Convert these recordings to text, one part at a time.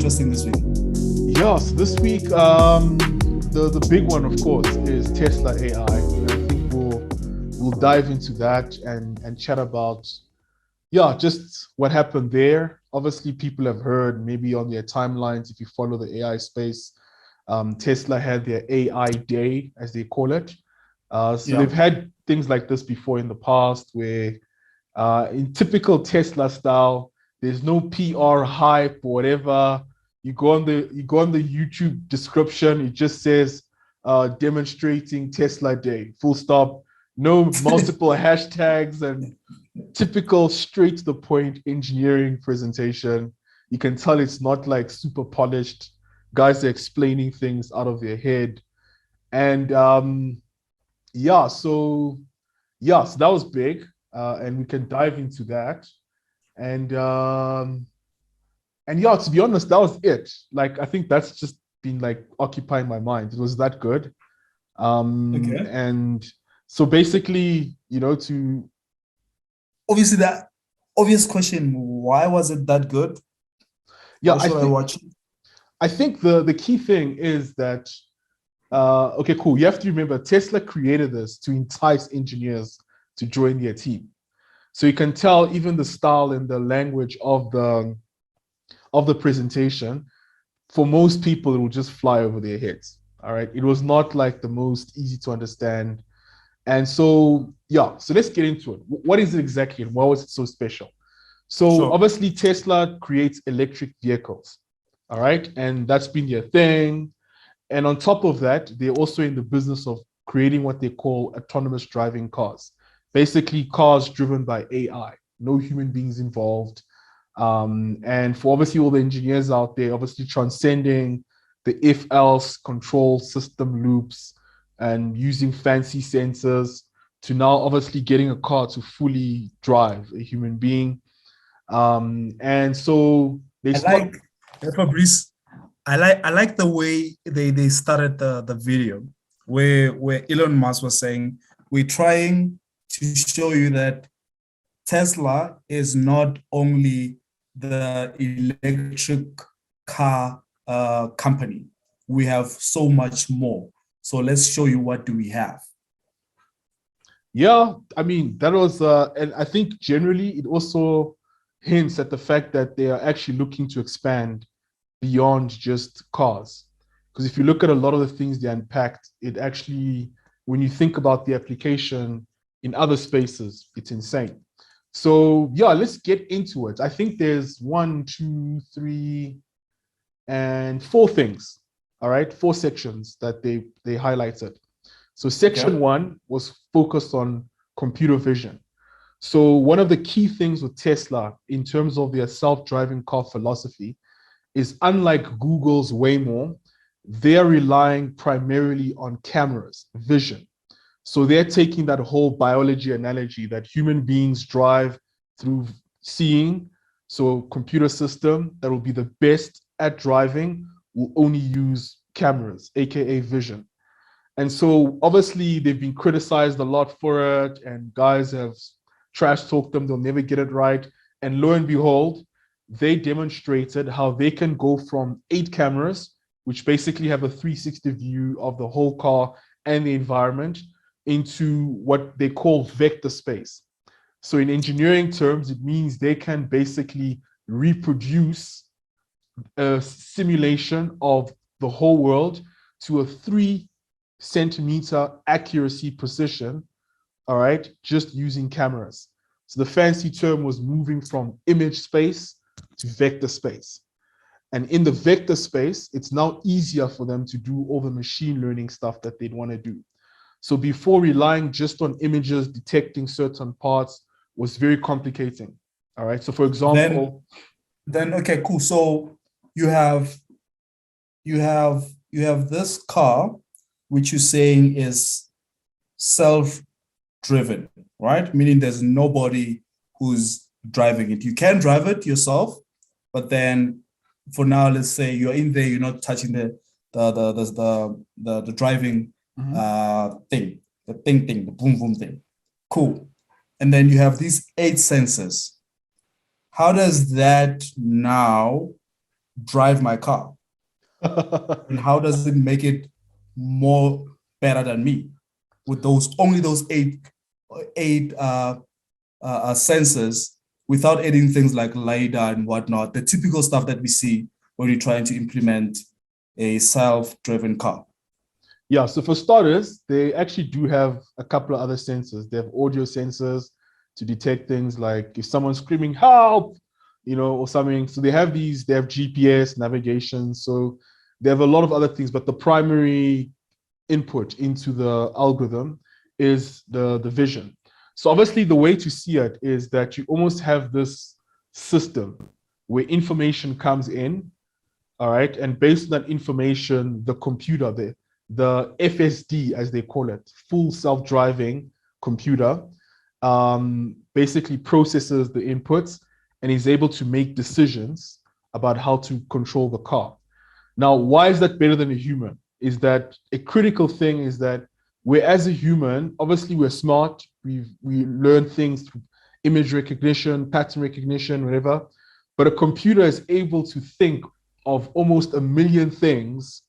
interesting this week? Yeah, so this week, the big one, of course, is Tesla AI. And I think we'll dive into that and chat about, yeah, just what happened there. Obviously, people have heard maybe on their timelines, if you follow the AI space, Tesla had their AI day, as they call it. So Yeah. they've had things like this before in the past where in typical Tesla style, there's no PR hype or whatever. You go on the YouTube description, it just says demonstrating Tesla Day, full stop. No multiple hashtags and typical straight to the point engineering presentation. You can tell it's not like super polished. Guys are explaining things out of their head. And yeah, so so that was big, and we can dive into that. And yeah, to be honest, that was it. Like, I think that's just been like occupying my mind. It was that good. Okay. And so basically, to Obviously, that obvious question, why was it that good? yeah, Why should I watch it? I think the key thing is that okay, cool. You have to remember Tesla created this to entice engineers to join their team. So you can tell even the style and the language of the presentation, for most people, it will just fly over their heads. All right. It was not like the most easy to understand. And so, yeah, so let's get into it. What is it exactly and why was it so special? So, Sure. obviously, Tesla creates electric vehicles. All right. And that's been their thing. And on top of that, they're also in the business of creating what they call autonomous driving cars. Basically, cars driven by AI, no human beings involved. And for obviously all the engineers out there, obviously transcending the if else control system loops and using fancy sensors to now obviously getting a car to fully drive a human being. And so they I start. like Fabrice. I like the way they started the video where Elon Musk was saying, we're trying to show you that Tesla is not only the electric car company. We have so much more. So let's show you what do we have. Yeah, I mean, that was, and I think generally it also hints at the fact that they are actually looking to expand beyond just cars. Because if you look at a lot of the things they unpacked, it actually, when you think about the application in other spaces, it's insane. So, yeah, let's get into it. I think there's one, two, three, and four things. All right, four sections that they highlighted. So Okay. section one was focused on computer vision. So one of the key things with Tesla in terms of their self-driving car philosophy is, unlike Google's Waymo, they're relying primarily on cameras, vision. So they're taking that whole biology analogy that human beings drive through seeing. So computer system that will be the best at driving will only use cameras, aka vision. And so obviously they've been criticized a lot for it, and guys have trash talked them, they'll never get it right. And lo and behold, they demonstrated how they can go from 8 cameras, which basically have a 360 view of the whole car and the environment, into what they call vector space. So in engineering terms, it means they can basically reproduce a simulation of the whole world to a 3 centimeter accuracy precision, all right, just using cameras. So the fancy term was moving from image space to vector space. And in the vector space, it's now easier for them to do all the machine learning stuff that they'd want to do. So before, relying just on images detecting certain parts was very complicating. All right. So for Then example, then okay, cool. So you have you have this car, which you're saying is self-driven, right? Meaning there's nobody who's driving it. You can drive it yourself, but then for now, let's say you're in there, you're not touching the driving mhm. thing, the boom boom thing. Cool. And then you have these 8 sensors. How does that now drive my car? And how does it make it more better than me with only those eight sensors, without adding things like LiDAR and whatnot, the typical stuff that we see when you're trying to implement a self-driven car? Yeah, so for starters, they actually do have a couple of other sensors. They have audio sensors to detect things like if someone's screaming, help, or something. So they have GPS, navigation. So they have a lot of other things, but the primary input into the algorithm is the vision. So obviously the way to see it is that you almost have this system where information comes in, all right? And based on that information, the computer, the FSD, as they call it, full self-driving computer, basically processes the inputs and is able to make decisions about how to control the car. Now, why is that better than a human? Is that a critical thing is that we're, as a human, obviously we're smart, we learn things through image recognition, pattern recognition, whatever, but a computer is able to think of almost a million things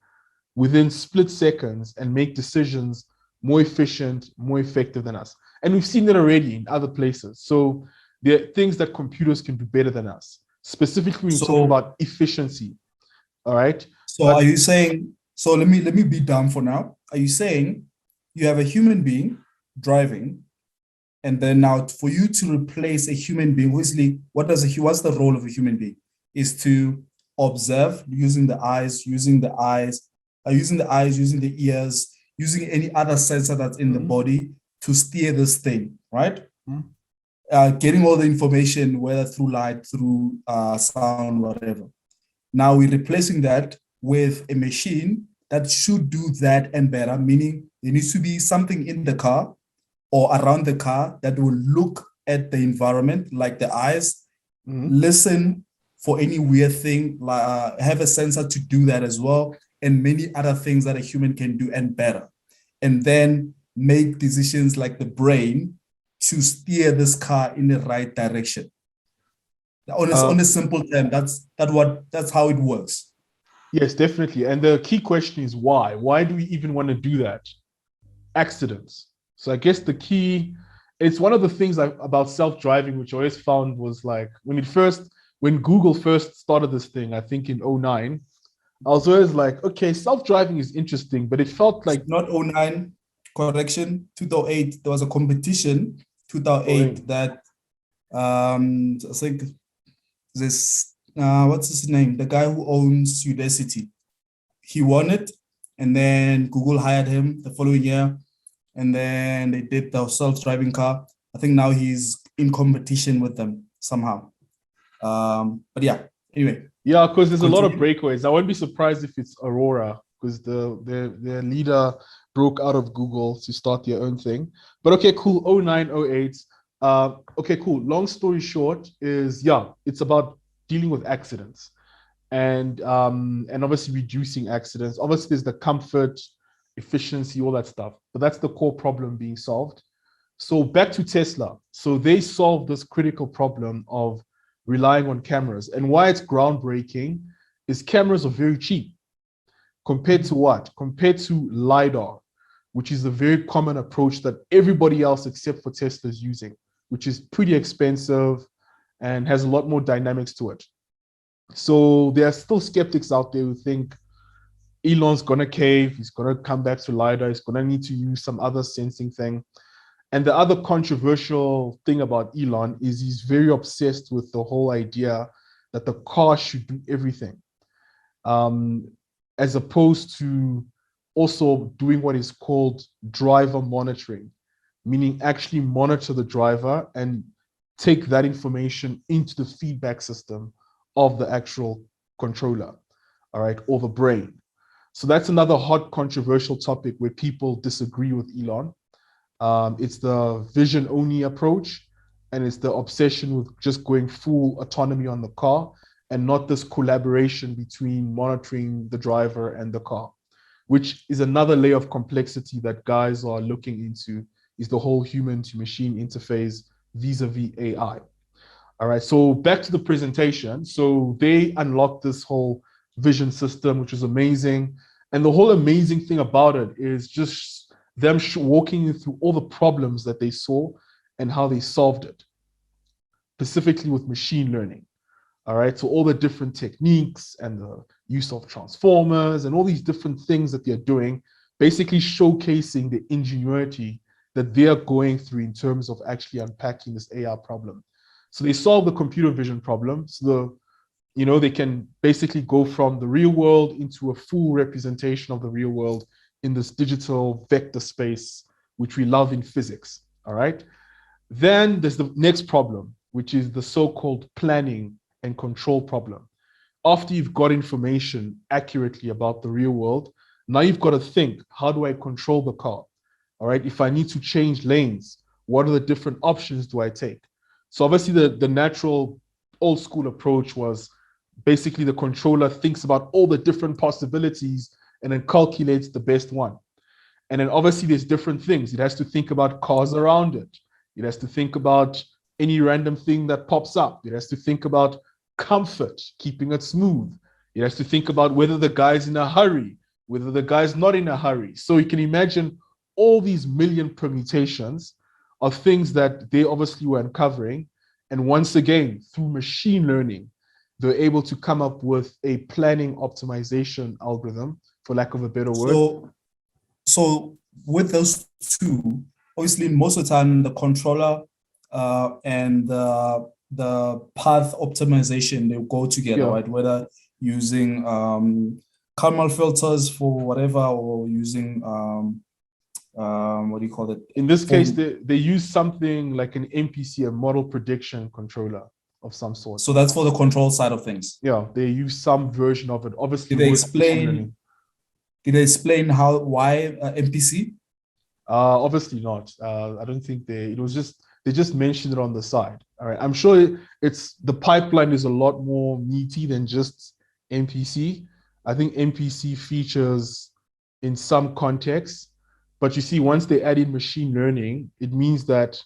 within split seconds and make decisions more efficient, more effective than us. And we've seen that already in other places. So there are things that computers can do better than us, specifically when you're talking about efficiency. All right. So are you saying, so let me be dumb for now. Are you saying you have a human being driving, and then now for you to replace a human being, obviously, what's the role of a human being? Is to observe using the eyes, using the ears, using any other sensor that's in the body to steer this thing, right? Getting all the information, whether through light, through sound, whatever. Now we're replacing that with a machine that should do that and better, meaning there needs to be something in the car or around the car that will look at the environment, like the eyes, listen for any weird thing, have a sensor to do that as well, and many other things that a human can do and better. And then make decisions like the brain to steer this car in the right direction. On a simple term, that's how it works. Yes, definitely. And the key question is why? Why do we even want to do that? Accidents. So I guess it's one of the things about self-driving, which I always found was like when Google first started this thing, I think in 2009, I was always like, okay, self-driving is interesting, but it felt like not 2009, correction, 2008. There was a competition, 2008, that I think this what's his name? The guy who owns Udacity. He won it, and then Google hired him the following year, and then they did the self-driving car. I think now he's in competition with them somehow. But yeah, anyway. Yeah, because there's a lot of breakaways. I wouldn't be surprised if it's Aurora, because their leader broke out of Google to start their own thing. But okay, cool. 09, 08. Okay, cool. Long story short is, it's about dealing with accidents and obviously reducing accidents. Obviously, there's the comfort, efficiency, all that stuff. But that's the core problem being solved. So back to Tesla. So they solved this critical problem of relying on cameras. And why it's groundbreaking is cameras are very cheap compared to what? Compared to LiDAR, which is a very common approach that everybody else except for Tesla is using, which is pretty expensive and has a lot more dynamics to it. So there are still skeptics out there who think Elon's gonna cave, he's gonna come back to LiDAR, he's gonna need to use some other sensing thing. And the other controversial thing about Elon is he's very obsessed with the whole idea that the car should do everything, as opposed to also doing what is called driver monitoring, meaning actually monitor the driver and take that information into the feedback system of the actual controller, all right, or the brain. So that's another hot controversial topic where people disagree with Elon. It's the vision only approach, and it's the obsession with just going full autonomy on the car and not this collaboration between monitoring the driver and the car, which is another layer of complexity that guys are looking into, is the whole human to machine interface vis-a-vis AI. All right, so back to the presentation. So they unlocked this whole vision system, which is amazing. And the whole amazing thing about it is just them walking you through all the problems that they saw and how they solved it, specifically with machine learning. All right, so all the different techniques and the use of transformers and all these different things that they're doing, basically showcasing the ingenuity that they're going through in terms of actually unpacking this AI problem. So they solve the computer vision problem. So they can basically go from the real world into a full representation of the real world in this digital vector space, which we love in physics. All right. Then there's the next problem, which is the so-called planning and control problem. After you've got information accurately about the real world, now you've got to think, how do I control the car? All right. If I need to change lanes, what are the different options do I take? So obviously the natural old school approach was basically the controller thinks about all the different possibilities and then calculates the best one. And then obviously there's different things. It has to think about cars around it. It has to think about any random thing that pops up. It has to think about comfort, keeping it smooth. It has to think about whether the guy's in a hurry, whether the guy's not in a hurry. So you can imagine all these million permutations of things that they obviously were uncovering. And once again, through machine learning, they're able to come up with a planning optimization algorithm, for lack of a better word. So with those two, obviously most of the time the controller and the path optimization, they go together, right? Whether using Kalman filters for whatever, or using what do you call it? In this case, they use something like an MPC, a model prediction controller of some sort. So that's for the control side of things. Yeah, they use some version of it. Obviously, did they explain why MPC? Obviously not. I don't think they just mentioned it on the side. All right. I'm sure it's the pipeline is a lot more meaty than just MPC. I think MPC features in some contexts, but you see, once they add in machine learning, it means that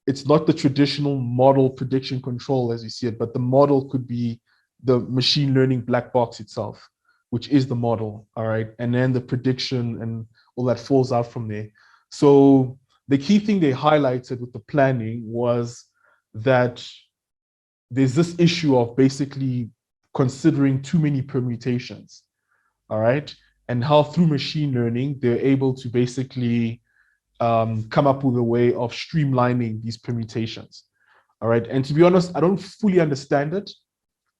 it's not the traditional model prediction control as you see it, but the model could be the machine learning black box itself, which is the model. All right. And then the prediction and all that falls out from there. So the key thing they highlighted with the planning was that there's this issue of basically considering too many permutations, all right? And how through machine learning, they're able to basically come up with a way of streamlining these permutations, all right? And to be honest, I don't fully understand it,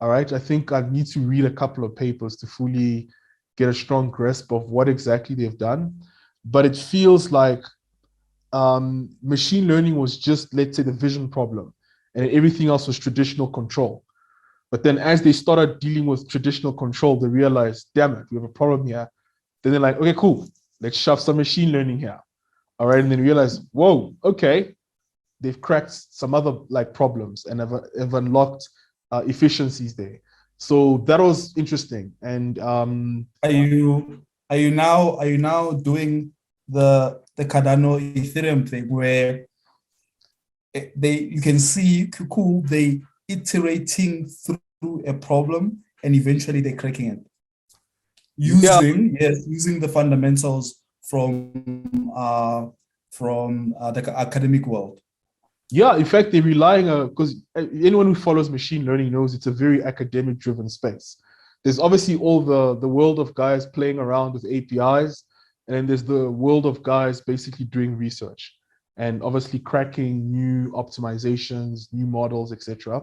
all right? I think I need to read a couple of papers to fully get a strong grasp of what exactly they've done. But it feels like machine learning was just, let's say, the vision problem, and everything else was traditional control. But then as they started dealing with traditional control, they realized, damn it, we have a problem here. Then they're like, okay, cool, let's shove some machine learning here. All right, and then realize, whoa, okay, they've cracked some other like problems and have unlocked efficiencies there. So that was interesting. And are you now doing the Cardano Ethereum thing where you can see cool, they iterating through a problem and eventually they're cracking it using the fundamentals from the academic world. Yeah, in fact, they're relying because anyone who follows machine learning knows it's a very academic driven space. There's obviously all the world of guys playing around with APIs, and then there's the world of guys basically doing research and obviously cracking new optimizations, new models, etc.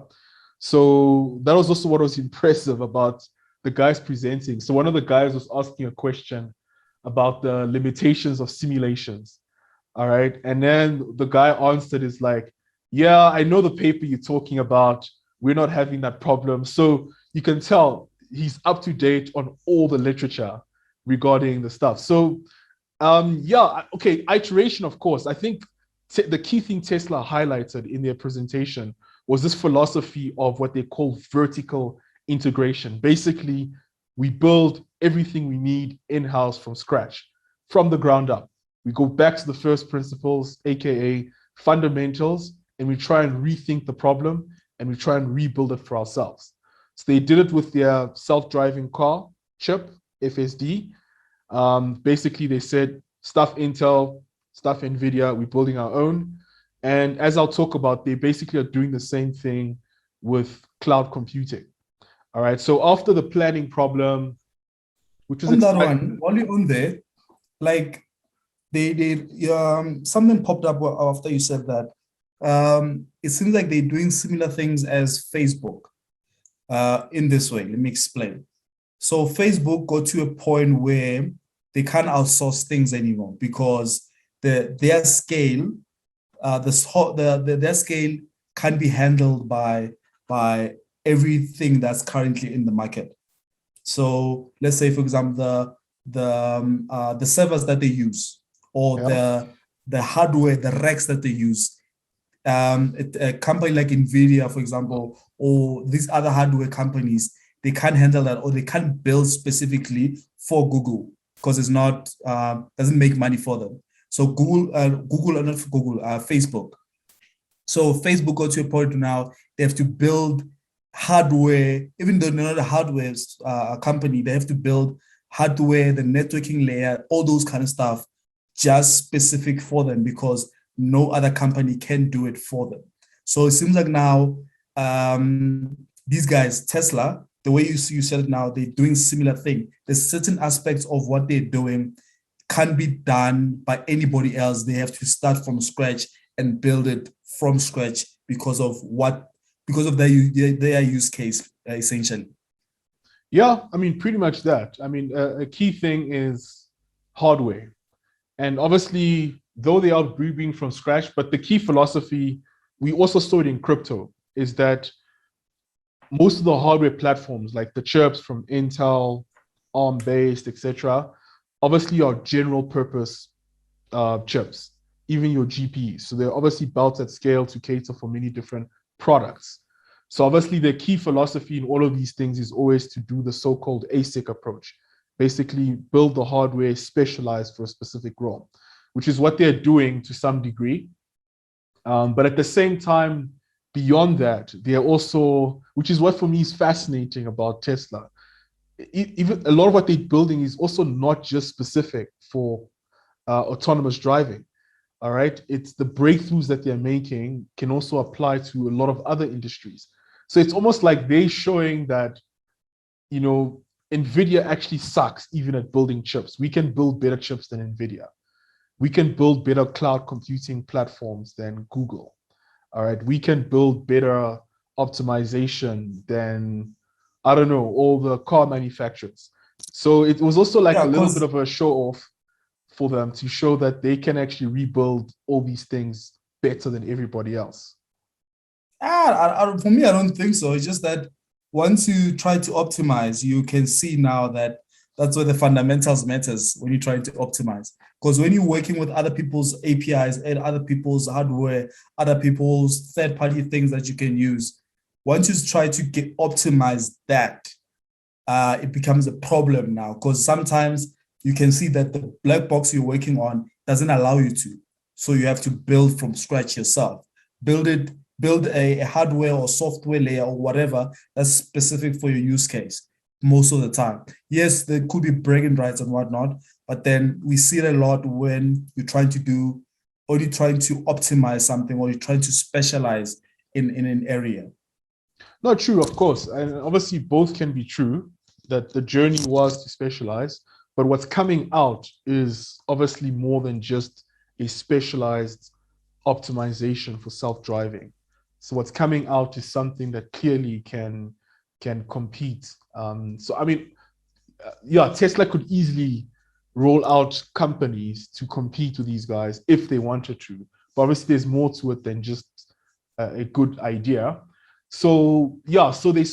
So that was also what was impressive about the guys presenting. So one of the guys was asking a question about the limitations of simulations. All right. And then the guy answered is like, yeah, I know the paper you're talking about. We're not having that problem. So you can tell he's up to date on all the literature regarding the stuff. So okay, iteration, of course. I think the key thing Tesla highlighted in their presentation was this philosophy of what they call vertical integration. Basically, we build everything we need in-house from scratch, from the ground up. We go back to the first principles, AKA fundamentals, and we try and rethink the problem and we try and rebuild it for ourselves. So they did it with their self-driving car chip, FSD. Basically, they said, stuff Intel, stuff NVIDIA, we're building our own. And as I'll talk about, they basically are doing the same thing with cloud computing. All right. So after the planning problem, which was On that one, while you're on there, like something popped up after you said that. It seems like they're doing similar things as Facebook in this way. Let me explain. So Facebook got to a point where they can't outsource things anymore because their scale, their scale can be handled by everything that's currently in the market. So let's say, for example, the servers that they use, or the hardware, the racks that they use. A company like NVIDIA, for example, or these other hardware companies, they can't handle that, or they can't build specifically for Google because it's not doesn't make money for them. So Facebook. So Facebook got to a point now they have to build hardware, even though they're not a hardware company, they have to build hardware, the networking layer, all those kind of stuff, just specific for them because no other company can do it for them. So it seems like now these guys, Tesla, the way you said it now, they're doing similar thing. There's certain aspects of what they're doing can't be done by anybody else. They have to start from scratch and build it from scratch because of their use case, essentially. Yeah, I mean, pretty much that. I mean, a key thing is hardware. And obviously, though they are building from scratch, but the key philosophy, we also saw it in crypto, is that most of the hardware platforms, like the chips from Intel, ARM-based, etc., obviously are general purpose chips, even your GPUs. So they're obviously built at scale to cater for many different products. So obviously the key philosophy in all of these things is always to do the so-called ASIC approach, basically build the hardware specialized for a specific role, which is what they're doing to some degree. But at the same time, beyond that, they're also, which is what for me is fascinating about Tesla, even a lot of what they're building is also not just specific for autonomous driving. All right, it's the breakthroughs that they're making can also apply to a lot of other industries. So it's almost like they're showing that, you know, NVIDIA actually sucks even at building chips. We can build better chips than NVIDIA. We can build better cloud computing platforms than Google. All right, we can build better optimization than, I don't know, all the car manufacturers. So it was also like a little bit of a show off for them to show that they can actually rebuild all these things better than everybody else. For me, I don't think so. It's just that once you try to optimize, you can see now that that's where the fundamentals matters when you're trying to optimize. Because when you're working with other people's APIs and other people's hardware, other people's third-party things that you can use, once you try to optimize that, it becomes a problem now. Because sometimes you can see that the black box you're working on doesn't allow you to. So you have to build from scratch yourself. Build a hardware or software layer or whatever that's specific for your use case most of the time. Yes, there could be bragging rights and whatnot, but then we see it a lot when you're trying to optimize something or you're trying to specialize in an area. Not true, of course. And obviously both can be true, that the journey was to specialize. But what's coming out is obviously more than just a specialized optimization for self-driving. So what's coming out is something that clearly can compete. So I mean, yeah, Tesla could easily roll out companies to compete with these guys if they wanted to. But obviously, there's more to it than just a good idea. So yeah, so they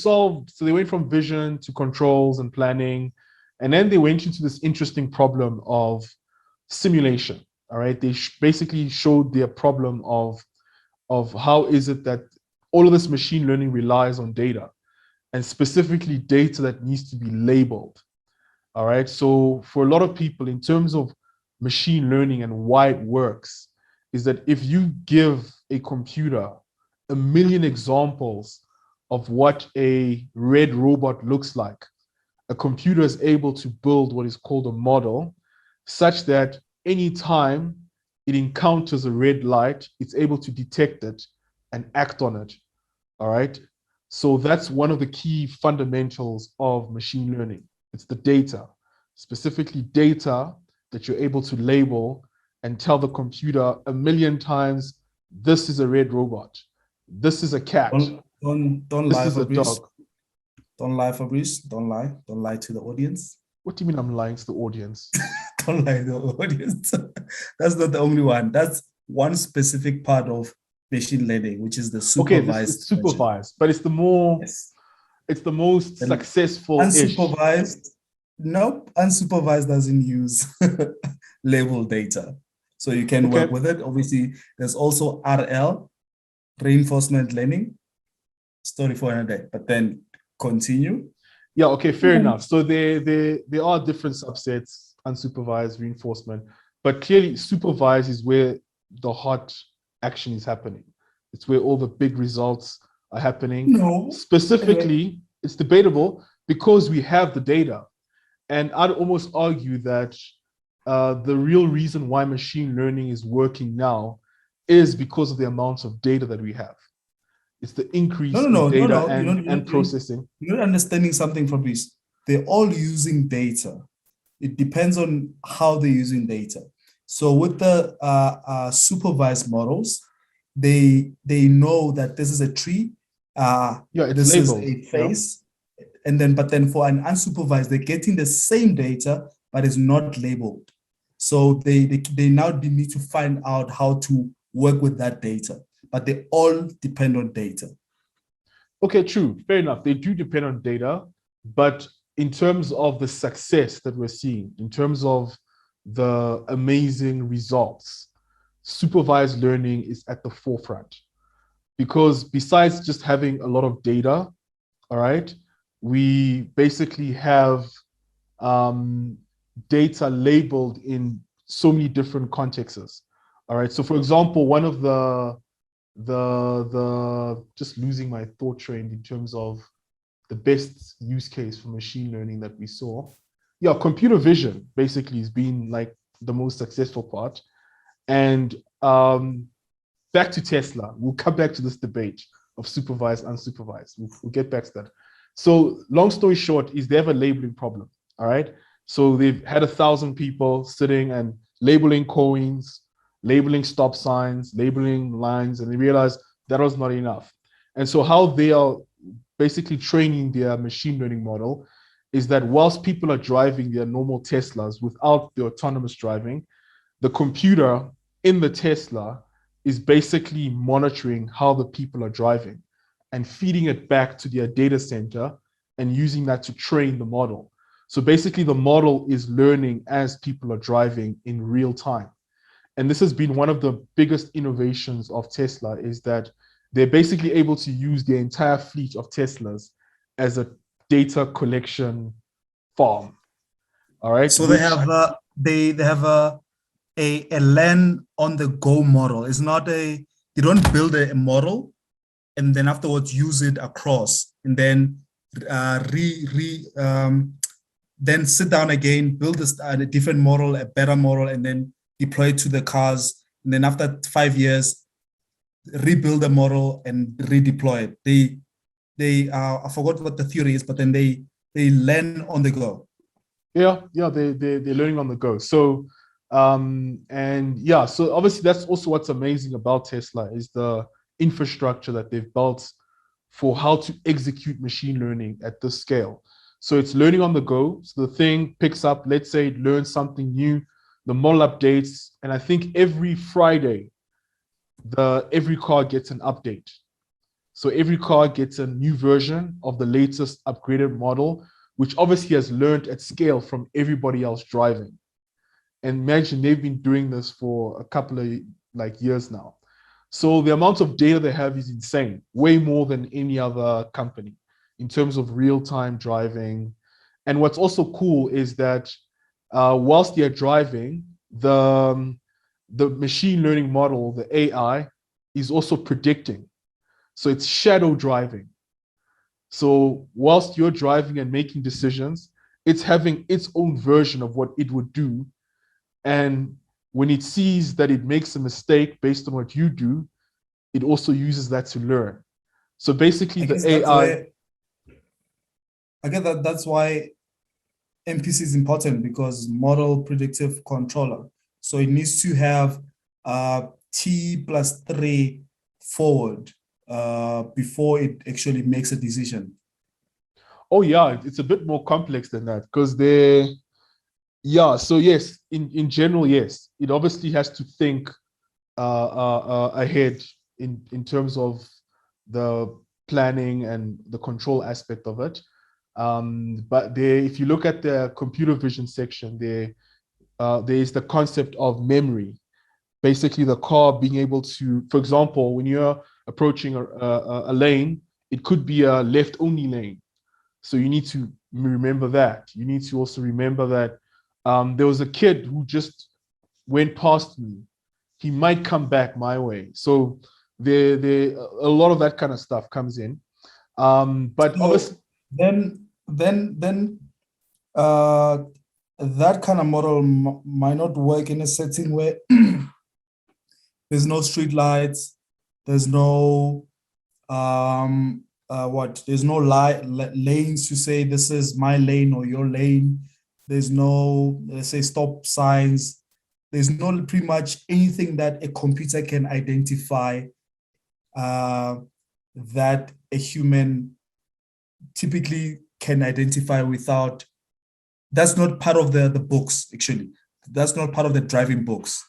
went from vision to controls and planning. And then they went into this interesting problem of simulation. All right. They basically showed their problem of how is it that all of this machine learning relies on data, and specifically data that needs to be labeled. All right. So for a lot of people, in terms of machine learning and why it works, is that if you give a computer 1 million examples of what a red robot looks like, a computer is able to build what is called a model such that anytime it encounters a red light, it's able to detect it and act on it. All right. So that's one of the key fundamentals of machine learning. It's the data, specifically data that you're able to label and tell the computer a million times, this is a red robot. This is a cat. Don't This lie, is a Fabrice. dog. Don't lie, Fabrice. Don't lie. Don't lie to the audience. What do you mean I'm lying to the audience? Don't lie to the audience. That's not the only one. That's one specific part of machine learning, which is the supervised. Okay, this is supervised, but it's the more, yes. It's the most And successful. Unsupervised. Nope, unsupervised doesn't use label data. So you can work with it. Obviously, there's also RL, reinforcement learning, story for another day, but then continue. Yeah, okay, fair enough. So there are different subsets, unsupervised, reinforcement, but clearly supervised is where the hot action is happening. It's where all the big results are happening. No. Specifically, it's debatable because we have the data. And I'd almost argue that the real reason why machine learning is working now is because of the amount of data that we have. It's the increase in data and processing. You're not understanding something, Fabrice. They're all using data. It depends on how they're using data. So with the supervised models, they know that this is a tree. This labeled, is a face. But then for an unsupervised, they're getting the same data, but it's not labeled. So they now need to find out how to work with that data, but they all depend on data. Okay, true, fair enough. They do depend on data, but in terms of the success that we're seeing, in terms of the amazing results, supervised learning is at the forefront. Because besides just having a lot of data, all right, we basically have data labeled in so many different contexts. All right. So for example, one of the just losing my thought train in terms of the best use case for machine learning that we saw. Yeah, computer vision basically has been like the most successful part. And back to Tesla, we'll come back to this debate of supervised, unsupervised. We'll get back to that. So long story short is they have a labeling problem, all right? So they've had 1,000 people sitting and labeling coins, labeling stop signs, labeling lines, and they realized that was not enough. And so how they are basically training their machine learning model is that whilst people are driving their normal Teslas without the autonomous driving, the computer in the Tesla is basically monitoring how the people are driving and feeding it back to their data center and using that to train the model. So basically the model is learning as people are driving in real time. And this has been one of the biggest innovations of Tesla is that they're basically able to use their entire fleet of Teslas as a data collection farm. All right. So they have a learn on the go model. It's not you don't build a model and then afterwards use it across and then then sit down again, build a different model, a better model, and then deploy it to the cars. And then after 5 years, rebuild the model and redeploy it. They I forgot what the theory is, but then they learn on the go. Yeah, they're learning on the go. So so obviously that's also what's amazing about Tesla is the infrastructure that they've built for how to execute machine learning at this scale. So it's learning on the go. So the thing picks up, let's say it learns something new, the model updates, and I think every Friday, every car gets an update. So every car gets a new version of the latest upgraded model, which obviously has learned at scale from everybody else driving. And imagine they've been doing this for a couple of years now. So the amount of data they have is insane, way more than any other company in terms of real-time driving. And what's also cool is that whilst they're driving, the machine learning model, the AI, is also predicting. So it's shadow driving. So whilst you're driving and making decisions, it's having its own version of what it would do. And when it sees that it makes a mistake based on what you do, it also uses that to learn. So basically I the guess that's AI, where I get that that's why MPC is important, because model predictive controller. So it needs to have T+3 forward before it actually makes a decision. oh yeah, it's a bit more complex than that because yeah, so yes, in general, yes, it obviously has to think ahead in terms of the planning and the control aspect of it. But if you look at the computer vision section, there is the concept of memory. Basically, the car being able to, for example, when you're approaching a lane, it could be a left-only lane. So you need to remember that. You need to also remember that there was a kid who just went past me. He might come back my way. So a lot of that kind of stuff comes in. But So obviously, then that kind of model might not work in a setting where there's no street lights, there's no there's no lanes to say this is my lane or your lane. There's no, let's say, stop signs. There's no pretty much anything that a computer can identify that a human typically can identify without. That's not part of the books, actually. That's not part of the driving books.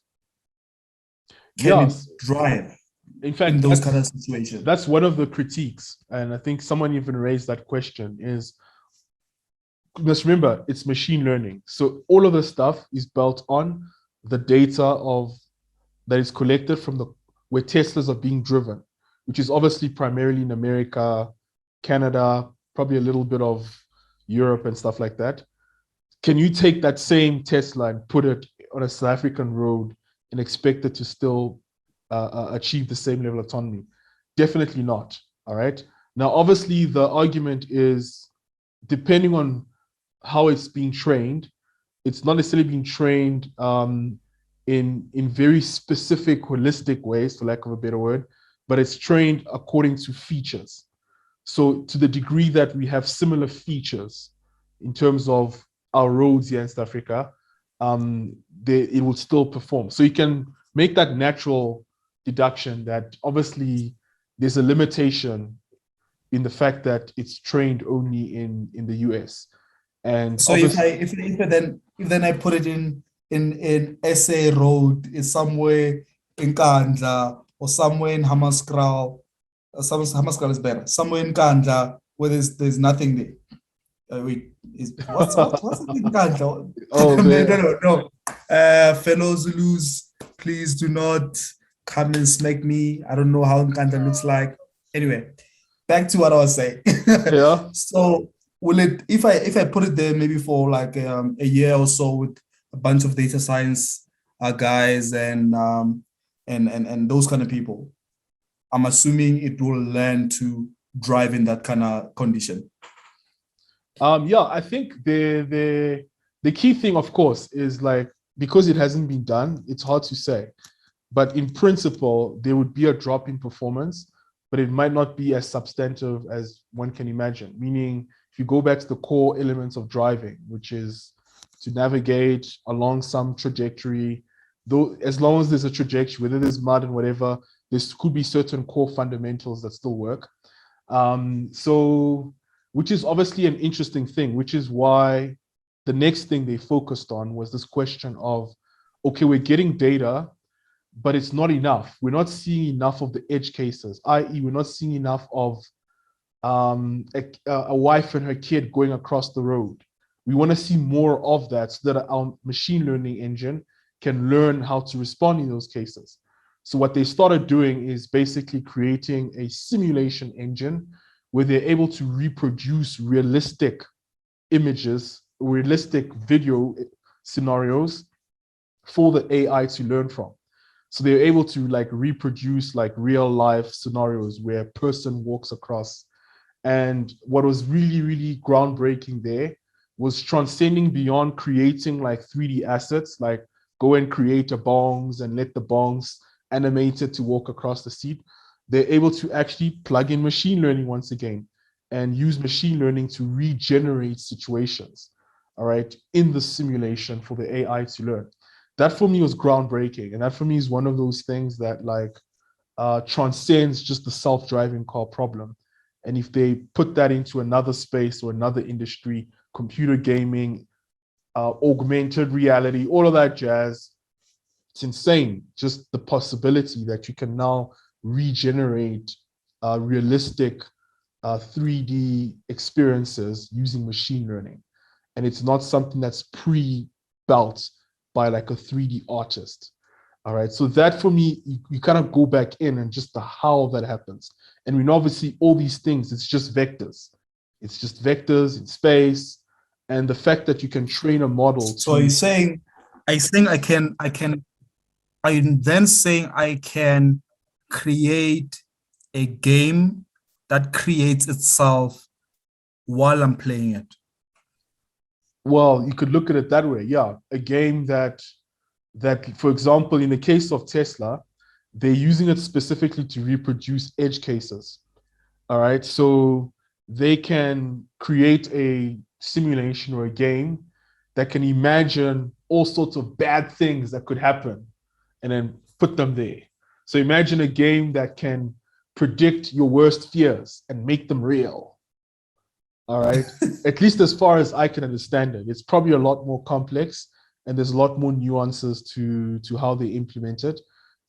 Can yes, it drive in fact, in those kind of situations? that's one of the critiques. And I think someone even raised that question is, just remember, it's machine learning. So all of the stuff is built on the data that is collected from where Teslas are being driven, which is obviously primarily in America, Canada, probably a little bit of Europe and stuff like that. Can you take that same Tesla and put it on a South African road and expect it to still achieve the same level of autonomy? Definitely not. All right. Now, obviously, the argument is depending on how it's being trained, it's not necessarily being trained in very specific, holistic ways, for lack of a better word, but it's trained according to features. So to the degree that we have similar features in terms of our roads here in South Africa, it will still perform. So you can make that natural deduction that obviously there's a limitation in the fact that it's trained only in the US. And so if then I put it in SA Road, is somewhere in Kandla or somewhere in Hammanskraal. Hammanskraal is better. Somewhere in Kandla where there's nothing there. Wait, what's it in Kandla? oh, No. Fellow Zulus, please do not come and smack me. I don't know how Kandla looks like. Anyway, back to what I was saying. yeah. So will it, if I put it there maybe for like a year or so with a bunch of data science guys and those kind of people, I'm assuming it will learn to drive in that kind of condition. Yeah, I think the key thing, of course, is like, because it hasn't been done, it's hard to say. But in principle, there would be a drop in performance, but it might not be as substantive as one can imagine. Meaning, if you go back to the core elements of driving, which is to navigate along some trajectory, though, as long as there's a trajectory, whether there's mud and whatever, there could be certain core fundamentals that still work. So, which is obviously an interesting thing, which is why the next thing they focused on was this question of, okay, we're getting data, but it's not enough. We're not seeing enough of the edge cases, i.e., we're not seeing enough of a wife and her kid going across the road. We want to see more of that so that our machine learning engine can learn how to respond in those cases. So what they started doing is basically creating a simulation engine where they're able to reproduce realistic images, realistic video scenarios for the AI to learn from. So they're able to like reproduce like real life scenarios where a person walks across And what was really, really groundbreaking there was transcending beyond creating like 3D assets, like go and create a bongs and let the bongs animate it to walk across the seat. They're able to actually plug in machine learning once again and use machine learning to regenerate situations, all right, in the simulation for the AI to learn. That for me was groundbreaking. And that for me is one of those things that like transcends just the self-driving car problem. And if they put that into another space or another industry, computer gaming, augmented reality, all of that jazz, it's insane. Just the possibility that you can now regenerate realistic 3D experiences using machine learning. And it's not something that's pre-built by like a 3D artist. All right. So that for me, you kind of go back in and just the how that happens. And we know obviously all these things, it's just vectors. It's just vectors in space. And the fact that you can train a model. So you're saying, I'm then saying I can create a game that creates itself while I'm playing it. Well, you could look at it that way. Yeah. A game that, for example, in the case of Tesla, they're using it specifically to reproduce edge cases. All right. So they can create a simulation or a game that can imagine all sorts of bad things that could happen and then put them there. So imagine a game that can predict your worst fears and make them real. All right. At least as far as I can understand it, it's probably a lot more complex and there's a lot more nuances to how they implement it,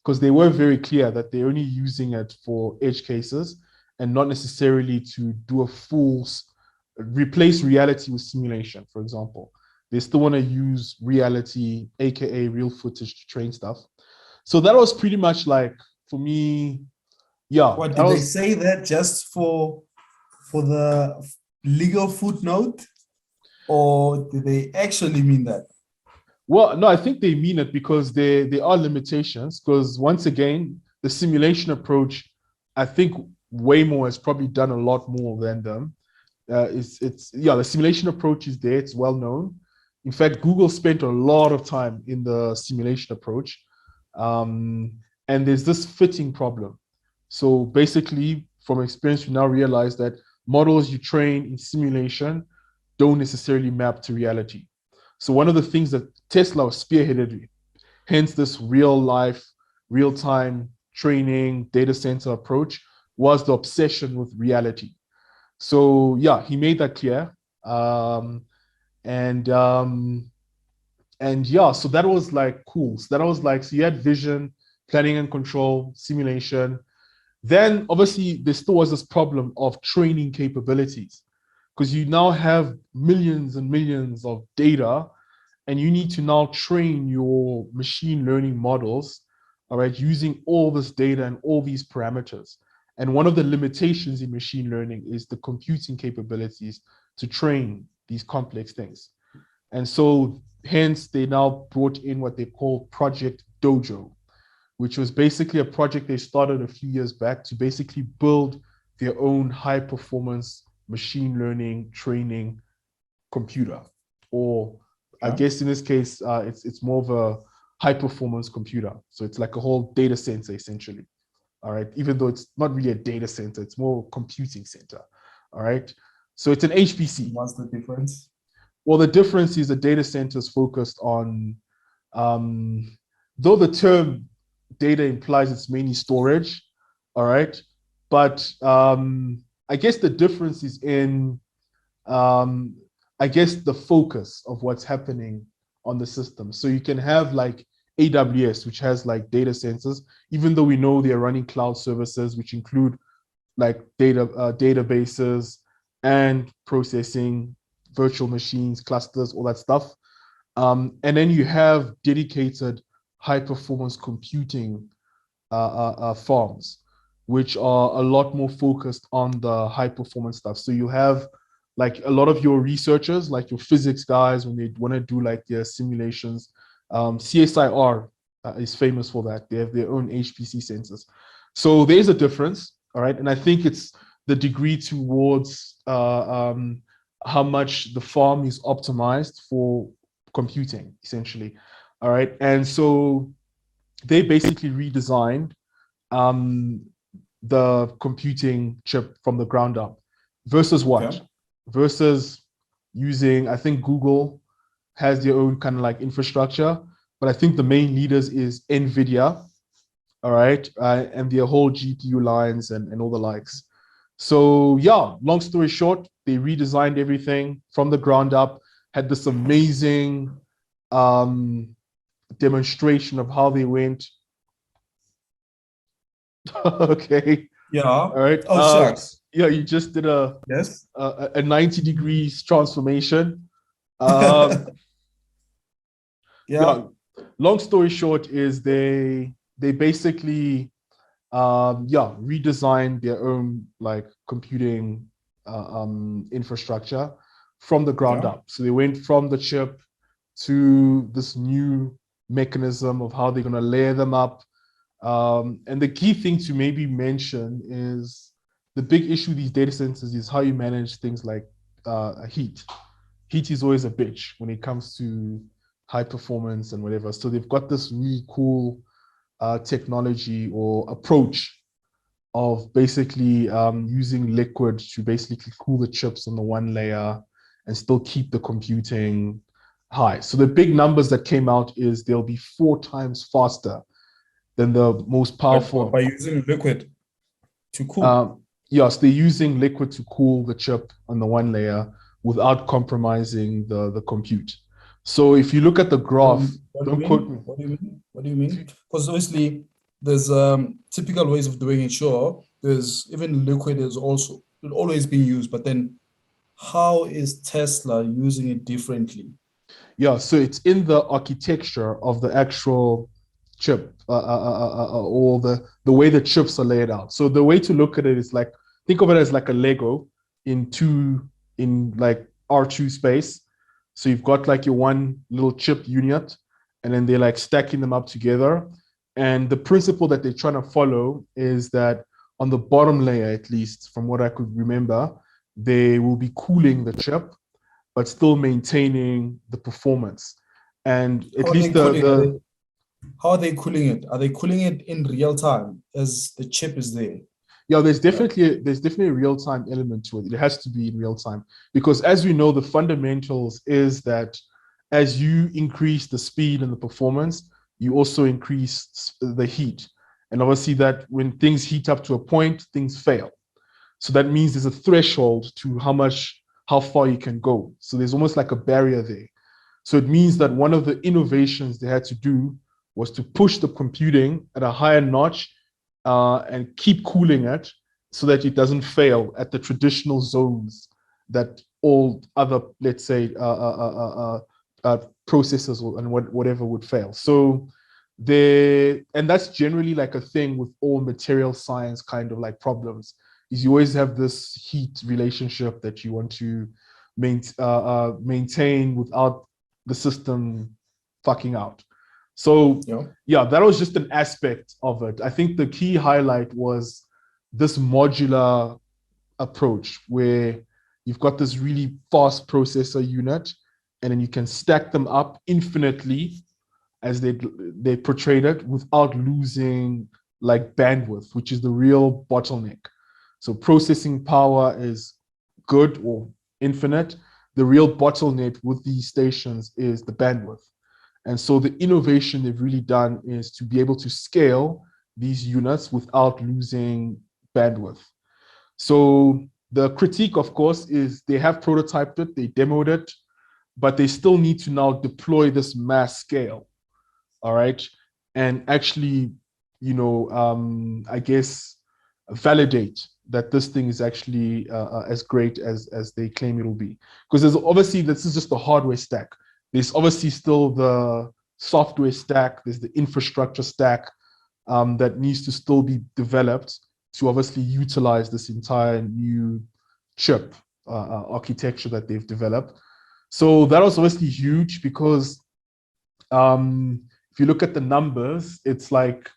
because they were very clear that they're only using it for edge cases and not necessarily to do a full replace reality with simulation, for example. They still want to use reality, aka real footage, to train stuff. So that was pretty much like, for me, yeah. What did they say that just for the legal footnote, or did they actually mean that? Well, no, I think they mean it because there are limitations. Because once again, the simulation approach, I think Waymo has probably done a lot more than them. The simulation approach is there. It's well known. In fact, Google spent a lot of time in the simulation approach, and there's this fitting problem. So basically, from experience, we now realize that models you train in simulation don't necessarily map to reality. So one of the things that Tesla was spearheaded, hence this real life, real time training data center approach, was the obsession with reality. So yeah, he made that clear. And yeah, so that was like cool. So that was like, so you had vision, planning and control, simulation. Then obviously there still was this problem of training capabilities, because you now have millions and millions of data and you need to now train your machine learning models, all right, using all this data and all these parameters. And one of the limitations in machine learning is the computing capabilities to train these complex things. And so hence they now brought in what they call Project Dojo, which was basically a project they started a few years back to basically build their own high performance machine learning training computer, or I guess in this case, it's more of a high performance computer. So it's like a whole data center essentially. All right. Even though it's not really a data center, it's more a computing center. All right. So it's an HPC. What's the difference? Well, the difference is the data center is focused on, though the term data implies it's mainly storage. All right. But I guess the difference is in, I guess, the focus of what's happening on the system. So you can have like AWS, which has like data centers, even though we know they're running cloud services, which include like databases and processing, virtual machines, clusters, all that stuff. And then you have dedicated high performance computing farms, which are a lot more focused on the high performance stuff. So you have like a lot of your researchers, like your physics guys, when they want to do like their simulations, CSIR is famous for that. They have their own HPC sensors. So there's a difference, all right? And I think it's the degree towards how much the farm is optimized for computing, essentially. All right. And so they basically redesigned the computing chip from the ground up versus what? Okay. Versus using, I think Google has their own kind of like infrastructure, but I think the main leaders is NVIDIA, all right, and their whole GPU lines and all the likes. So yeah, long story short, they redesigned everything from the ground up, had this amazing demonstration of how they went. Okay. Yeah. All right. Oh, shucks. Yeah, you just did Yes. a 90 degrees transformation. Um, Yeah. yeah. Long story short is they basically redesigned their own like computing infrastructure from the ground Okay. up. So they went from the chip to this new mechanism of how they're going to layer them up. And the key thing to maybe mention is the big issue with these data centers is how you manage things like heat. Heat is always a bitch when it comes to high performance and whatever. So they've got this really cool technology or approach of basically using liquid to basically cool the chips on the one layer and still keep the computing high. So the big numbers that came out is they'll be 4 times faster than the most powerful. By using liquid to cool. Yes, they're using liquid to cool the chip on the one layer without compromising the compute. So if you look at the graph, don't quote me. What do you mean? What do you mean? Because obviously there's typical ways of doing it. Sure, there's even liquid is also always being used, but then how is Tesla using it differently? Yeah, so it's in the architecture of the actual chip or the way the chips are laid out. So the way to look at it is like, think of it as like a Lego in like R2 space. So you've got like your one little chip unit, and then they're like stacking them up together. And the principle that they're trying to follow is that on the bottom layer, at least from what I could remember, they will be cooling the chip, but still maintaining the performance. And at least how are they cooling it? Are they cooling it in real time as the chip is there? Yeah, there's definitely a real-time element to it. It has to be in real time because, as we know, the fundamentals is that as you increase the speed and the performance, you also increase the heat. And obviously that when things heat up to a point, things fail. So that means there's a threshold to how far you can go. So there's almost like a barrier there. So it means that one of the innovations they had to do was to push the computing at a higher notch and keep cooling it so that it doesn't fail at the traditional zones that all other, let's say, processors and whatever would fail. So and that's generally like a thing with all material science kind of like problems, is you always have this heat relationship that you want to maintain without the system fucking out. So yeah, that was just an aspect of it. I think the key highlight was this modular approach where you've got this really fast processor unit, and then you can stack them up infinitely as they portrayed it without losing like bandwidth, which is the real bottleneck. So processing power is good or infinite. The real bottleneck with these stations is the bandwidth. And so the innovation they've really done is to be able to scale these units without losing bandwidth. So the critique, of course, is they have prototyped it, they demoed it, but they still need to now deploy this mass scale, all right? And actually, I guess, validate that this thing is actually as great as they claim it will be. Because there's obviously, this is just the hardware stack. There's obviously still the software stack, there's the infrastructure stack that needs to still be developed to obviously utilize this entire new chip architecture that they've developed. So that was obviously huge because if you look at the numbers, it's like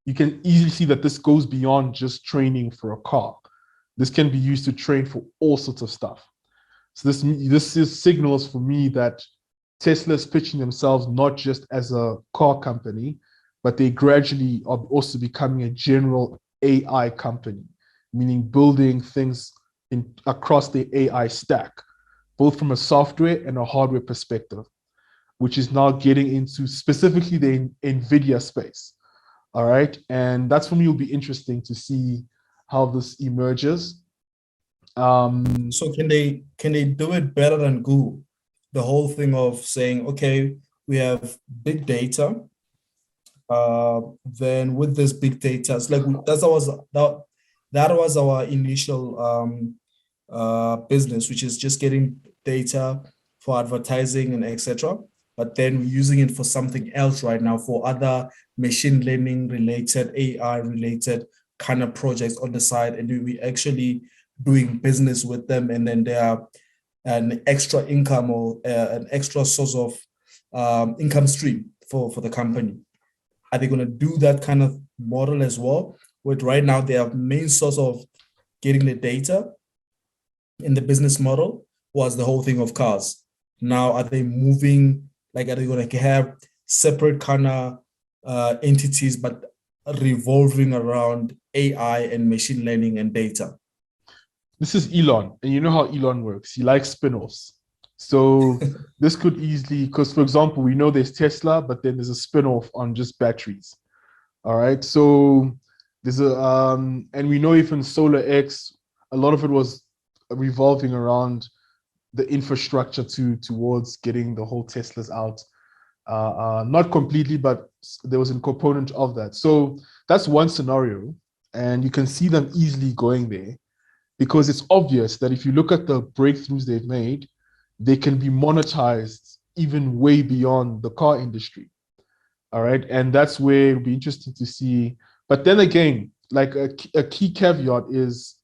you can easily see that this goes beyond just training for a car. this can be used to train for all sorts of stuff. So this is signals for me that Tesla is pitching themselves not just as a car company, but they gradually are also becoming a general AI company, meaning building things across the AI stack, both from a software and a hardware perspective, which is now getting into specifically the NVIDIA space. All right. And that's for me will be interesting to see how this emerges. So can they do it better than Google? The whole thing of saying, okay, we have big data. Then with this big data, it's like that was our initial business, which is just getting data for advertising and etc. But then we're using it for something else right now, for other machine learning related, AI related kind of projects on the side, and we actually doing business with them, and then they are an extra income or an extra source of income stream for the company. Are they going to do that kind of model as well? With right now, their main source of getting the data in the business model was the whole thing of cars. Now, are they moving, like, are they going to have separate kind of entities, but revolving around AI and machine learning and data? This is Elon, and you know how Elon works. He likes spin-offs. So this could easily, because for example, we know there's Tesla, but then there's a spin-off on just batteries. All right. So there's and we know even SolarX, a lot of it was revolving around the infrastructure towards getting the whole Teslas out. Not completely, but there was a component of that. So that's one scenario, and you can see them easily going there, because it's obvious that if you look at the breakthroughs they've made, they can be monetized even way beyond the car industry. All right. And that's where it'll be interesting to see. But then again, like a key caveat is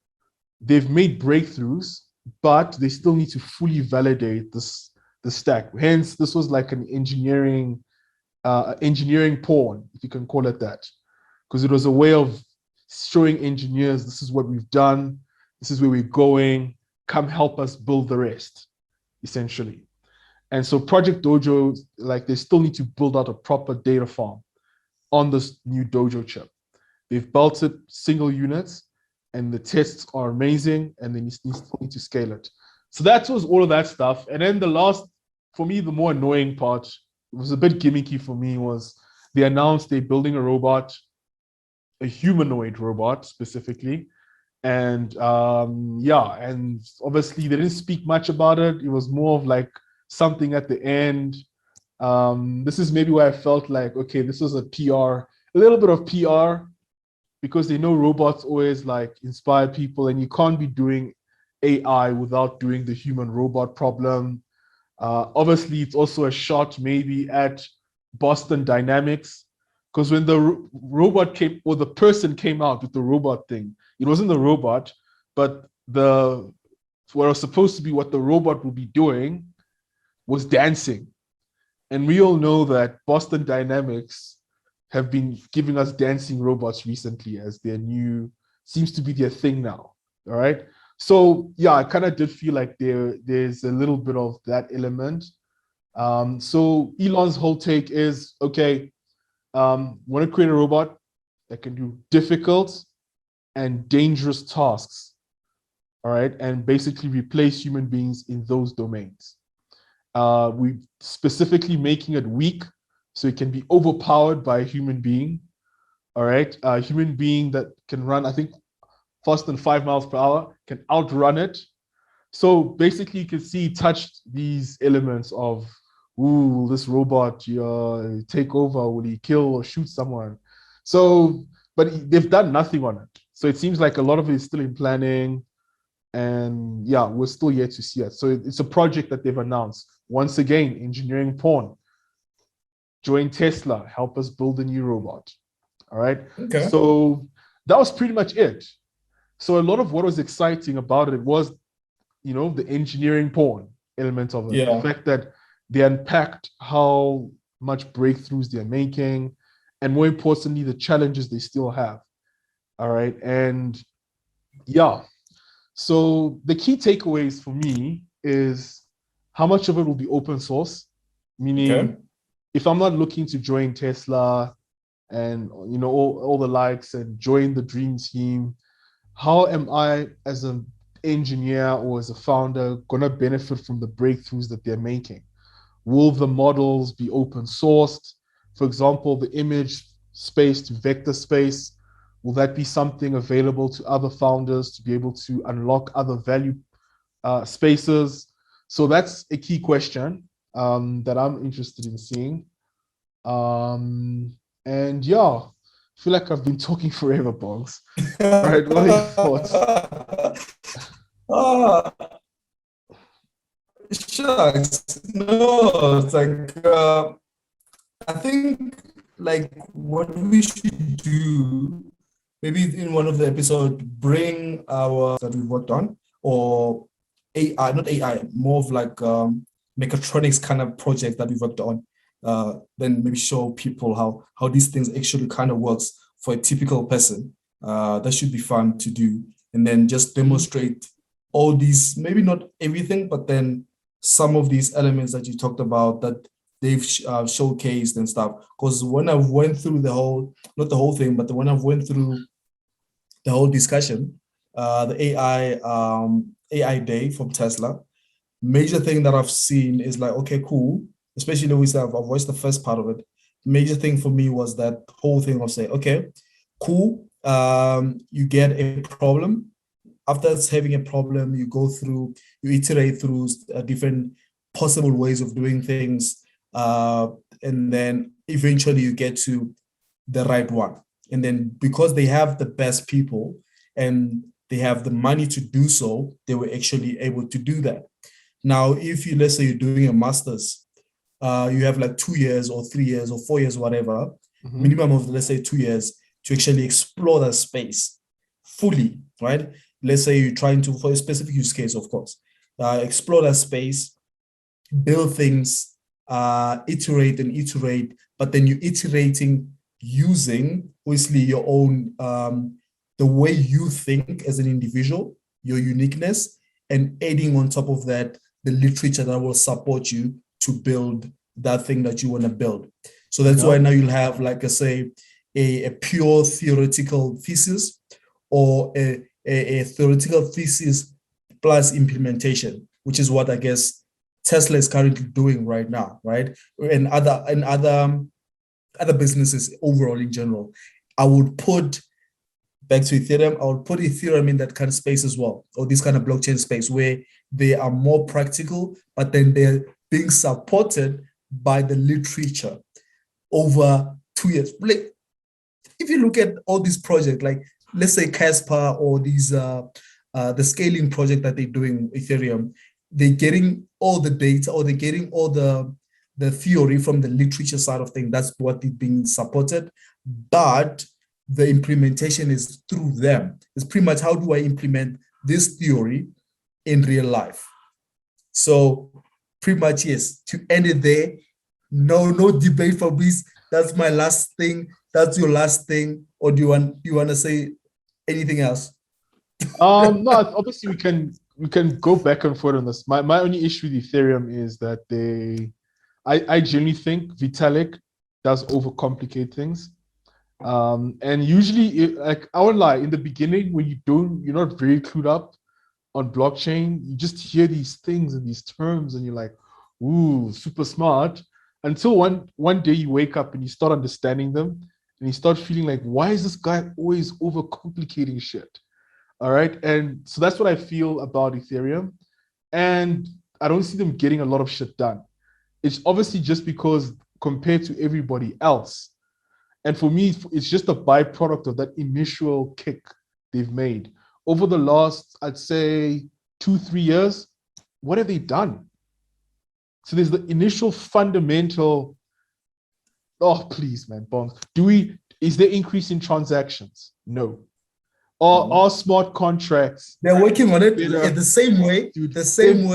they've made breakthroughs, but they still need to fully validate the stack. Hence, this was like an engineering porn, if you can call it that, because it was a way of showing engineers, this is what we've done, this is where we're going, come help us build the rest, essentially. And so Project Dojo, like, they still need to build out a proper data farm on this new Dojo chip. They've built it single units, and the tests are amazing, and they still need to scale it. So that was all of that stuff. And then the last, for me, the more annoying part, it was a bit gimmicky for me, was they announced they're building a robot, a humanoid robot specifically. And and obviously they didn't speak much about it. It was more of like something at the end. This is maybe where I felt like, okay, this was a little bit of PR, because they know robots always like inspire people, and you can't be doing AI without doing the human robot problem. Obviously, it's also a shot maybe at Boston Dynamics, because when the robot came, or the person came out with the robot thing, it wasn't the robot, but what was supposed to be what the robot will be doing was dancing. And we all know that Boston Dynamics have been giving us dancing robots recently as their new, seems to be their thing now. All right. So yeah, I kind of did feel like there's a little bit of that element. So Elon's whole take is, okay, want to create a robot that can do difficult and dangerous tasks, all right, and basically replace human beings in those domains. We specifically making it weak, so it can be overpowered by a human being, all right? A human being that can run, I think, faster than 5 miles per hour, can outrun it. So basically, you can see touched these elements of, ooh, this robot take over? Will he kill or shoot someone? So, but they've done nothing on it. So it seems like a lot of it is still in planning, and yeah, we're still yet to see it. So it's a project that they've announced. Once again, engineering porn. Join Tesla, help us build a new robot. All right. Okay. So that was pretty much it. So a lot of what was exciting about it was, the engineering porn element of it. Yeah. The fact that they unpacked how much breakthroughs they're making, and more importantly, the challenges they still have. All right. And yeah, So the key takeaways for me is how much of it will be open source, meaning if I'm not looking to join Tesla and all the likes and join the dream team, how am I as an engineer or as a founder going to benefit from the breakthroughs that they're making? Will the models be open sourced? For example, the image space to vector space, will that be something available to other founders to be able to unlock other value spaces? So that's a key question that I'm interested in seeing. And yeah, I feel like I've been talking forever, Bongs. All right, what are your thoughts? Shucks. No, it's like I think like what we should do, maybe in one of the episodes, bring our that we worked on, or AI, not AI, more of like mechatronics kind of project that we worked on. Then maybe show people how these things actually kind of works for a typical person. That should be fun to do, and then just demonstrate all these, maybe not everything, but then some of these elements that you talked about that they've showcased and stuff. Because when I went through the whole, not the whole thing, but when I went through the whole discussion, the AI day from Tesla, major thing that I've seen is like, okay, cool. Especially with I've watched the first part of it. Major thing for me was that whole thing of saying, okay, cool. You get a problem. After having a problem, you go through, you iterate through different possible ways of doing things. And then eventually you get to the right one. And then because they have the best people and they have the money to do so, they were actually able to do that. Now, if you, let's say you're doing a master's, you have like 2 years or 3 years or 4 years, whatever, minimum of, let's say 2 years to actually explore that space fully, right? Let's say you're trying to, for a specific use case, of course, explore that space, build things, iterate and iterate, but then you're iterating using, obviously, your own, the way you think as an individual, your uniqueness, and adding on top of that, the literature that will support you to build that thing that you want to build. So that's why now you'll have, like I say, a pure theoretical thesis or a theoretical thesis plus implementation, which is what I guess Tesla is currently doing right now, right? And other businesses overall in general. I would put back to Ethereum, I would put Ethereum in that kind of space as well, or this kind of blockchain space where they are more practical, but then they're being supported by the literature over 2 years. Like, if you look at all these projects, like let's say Casper or these the scaling project that they're doing Ethereum, they're getting all the data or they're getting all the theory from the literature side of things. That's what is being supported, but the implementation is through them. It's pretty much, how do I implement this theory in real life? So pretty much, yes, to end it there, no debate for this. That's my last thing. That's your last thing. Or do you want to say anything else? No, obviously we can go back and forth on this. My only issue with Ethereum is that I genuinely think Vitalik does overcomplicate things. And usually, like, I won't lie, in the beginning, when you're not very clued up on blockchain, you just hear these things and these terms and you're like, ooh, super smart. Until one day you wake up and you start understanding them and you start feeling like, why is this guy always overcomplicating shit? All right. And so that's what I feel about Ethereum. And I don't see them getting a lot of shit done. It's obviously just because compared to everybody else. And for me, it's just a byproduct of that initial kick they've made. Over the last, I'd say, 2-3 years, what have they done? So there's the initial fundamental, oh, please, man, Bongs. Is there increase in transactions? No. Are smart contracts? They're working on it in the same way, the same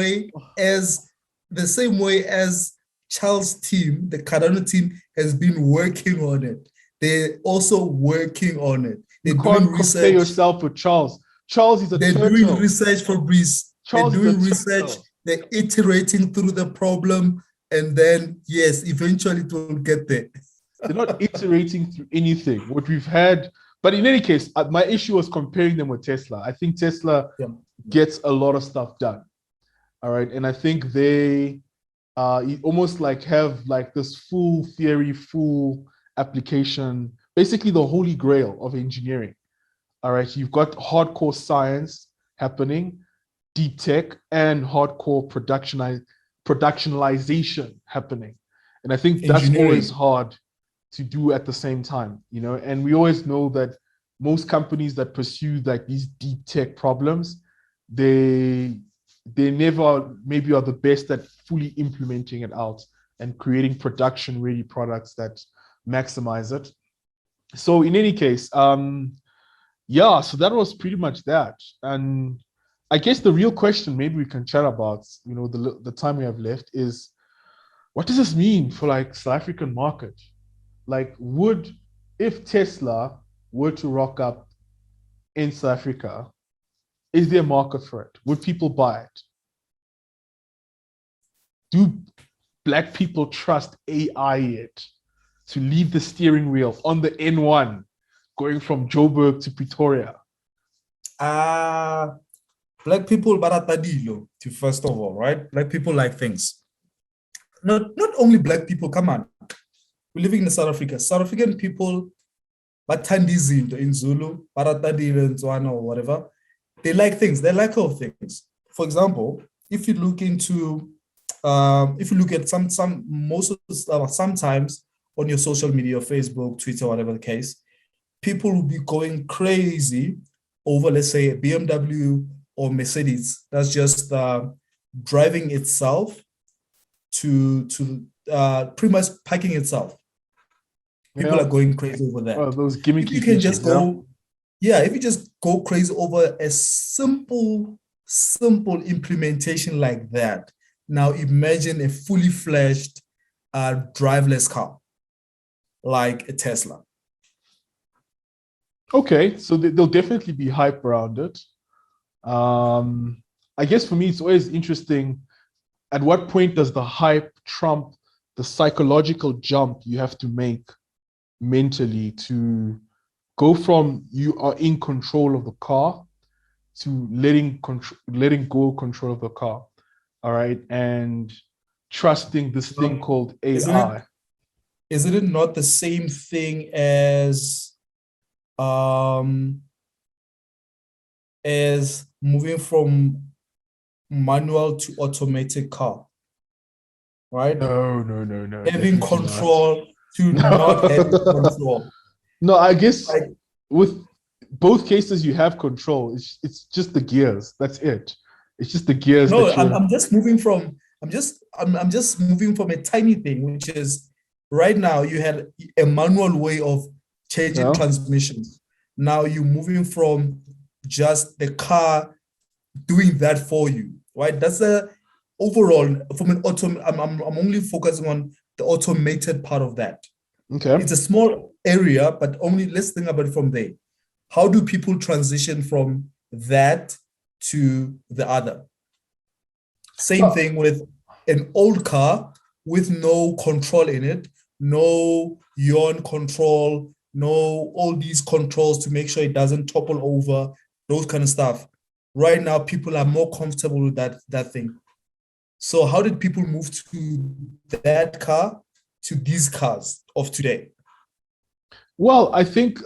way as Charles' team, the Cardano team, has been working on it. They're also working on it. They're you can't compare yourself with Charles. Charles is a They're turtle. doing research for Breeze. They're Charles is doing a research. turtle. They're iterating through the problem, and then yes, eventually it will get there. They're not iterating through anything. What we've had, but in any case, my issue was comparing them with Tesla. I think Tesla gets a lot of stuff done. All right, and I think they almost like have like this full theory, full application, basically the holy grail of engineering. All right, you've got hardcore science happening, deep tech, and hardcore productionalization happening. And I think that's always hard to do at the same time, you know. And we always know that most companies that pursue like these deep tech problems, they never maybe are the best at fully implementing it out and creating production ready products that maximize it. So in any case, yeah, so that was pretty much that. And I guess the real question maybe we can chat about, you know, the time we have left is, what does this mean for like South African market? Like, if Tesla were to rock up in South Africa, is there a market for it? Would people buy it? Do Black people trust AI yet to leave the steering wheel on the N1 going from Joburg to Pretoria? Black people baratadilo, first of all, right? Black people like things. Not only Black people, come on. We're living in South Africa. South African people, bathanda in Zulu, baratadilo in Tswana or whatever. They like things. They like all things. For example, if you look at sometimes on your social media, Facebook, Twitter, whatever the case, people will be going crazy over, let's say, a BMW or Mercedes that's just driving itself to pretty much packing itself. People are going crazy over that. Oh, those gimmicky if you can features, just go, if you just go crazy over a simple implementation like that, now imagine a fully fledged driverless car like a Tesla. Okay, so there'll definitely be hype around it. I guess for me, it's always interesting, at what point does the hype trump the psychological jump you have to make mentally to go from you are in control of the car to letting go control of the car, all right, and trusting this thing called AI. Isn't it not the same thing as moving from manual to automated car, right? No. Having control to not having control. No, I guess with both cases you have control. It's just the gears. That's it. It's just the gears. No, I'm just moving from a tiny thing, which is right now you had a manual way of changing transmissions. Now you're moving from just the car doing that for you, right? That's a overall from an I'm only focusing on the automated part of that. Okay. It's a small area, but only let's think about it from there. How do people transition from that to the other? Same thing with an old car with no control in it, no yawn control, no all these controls to make sure it doesn't topple over, those kind of stuff. Right now, people are more comfortable with that thing. So how did people move to that car to these cars of today? Well, I think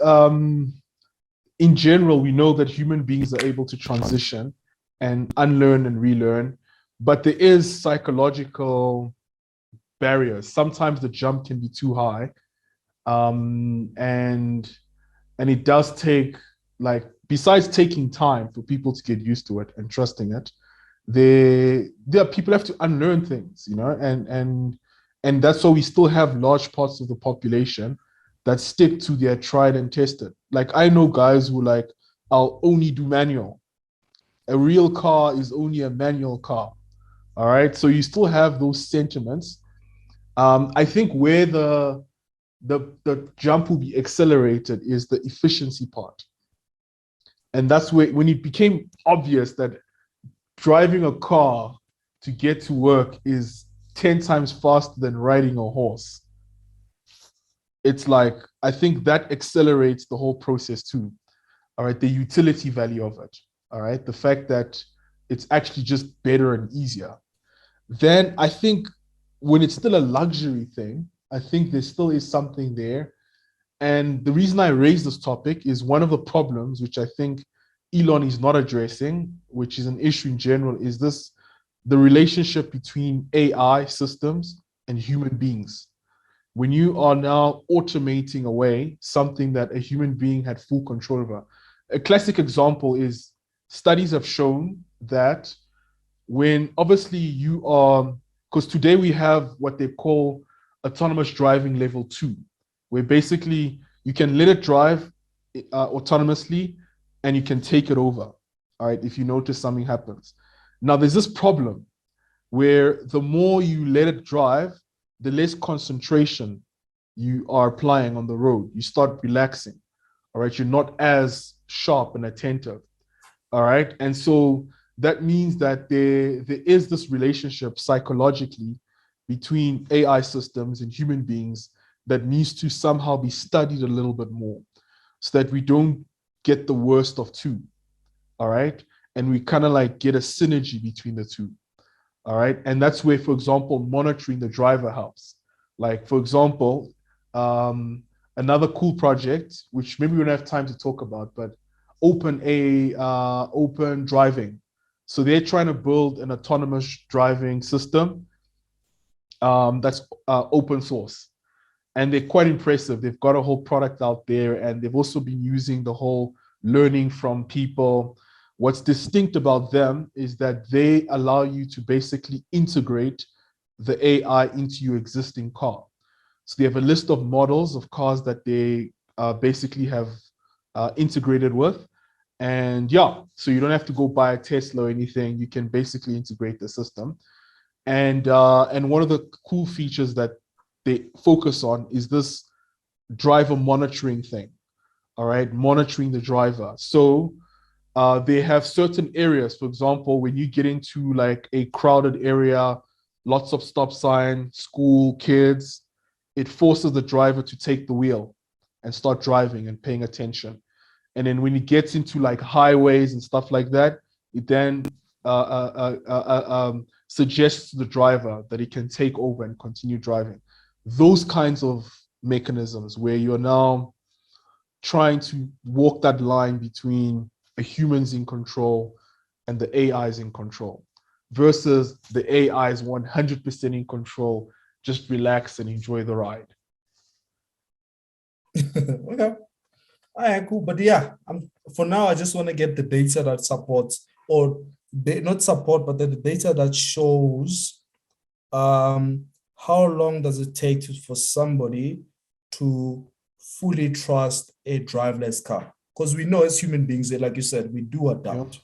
in general, we know that human beings are able to transition and unlearn and relearn, but there is psychological barriers. Sometimes the jump can be too high, and it does take, like, besides taking time for people to get used to it and trusting it, there are people have to unlearn things, you know, and that's why we still have large parts of the population that stick to their tried and tested. Like, I know guys who like, I'll only do manual. A real car is only a manual car. All right. So you still have those sentiments. I think where the jump will be accelerated is the efficiency part. And that's when it became obvious that driving a car to get to work is 10 times faster than riding a horse. It's like, I think that accelerates the whole process too. All right. The utility value of it. All right. The fact that it's actually just better and easier. Then I think when it's still a luxury thing, I think there still is something there. And the reason I raise this topic is one of the problems, which I think Elon is not addressing, which is an issue in general, is the relationship between AI systems and human beings. When you are now automating away something that a human being had full control over. A classic example is studies have shown that when obviously you are, because today we have what they call autonomous driving level 2, where basically you can let it drive autonomously and you can take it over, all right, if you notice something happens. Now there's this problem where the more you let it drive, the less concentration you are applying on the road. You start relaxing, all right? You're not as sharp and attentive, all right? And so that means that there is this relationship psychologically between AI systems and human beings that needs to somehow be studied a little bit more so that we don't get the worst of two, all right? And we kind of like get a synergy between the two, all right? And that's where, for example, monitoring the driver helps. Like, for example, another cool project, which maybe we don't have time to talk about, but open driving. So they're trying to build an autonomous driving system that's open source. And they're quite impressive. They've got a whole product out there, and they've also been using the whole learning from people. What's distinct about them is that they allow you to basically integrate the AI into your existing car. So they have a list of models of cars that they basically have integrated with. And yeah, so you don't have to go buy a Tesla or anything. You can basically integrate the system. And one of the cool features that they focus on is this driver monitoring thing, all right? Monitoring the driver. So they have certain areas, for example, when you get into like a crowded area, lots of stop sign, school, kids, it forces the driver to take the wheel and start driving and paying attention. And then when it gets into like highways and stuff like that, it then suggests to the driver that he can take over and continue driving. Those kinds of mechanisms where you're now trying to walk that line between a human's in control and the AI is in control versus the AI is 100% in control. Just relax and enjoy the ride. Okay. All right, cool. But yeah, for now, I just want to get the data that supports, or not support, but the data that shows how long does it take for somebody to fully trust a driverless car? Because we know as human beings, like you said, we do adapt,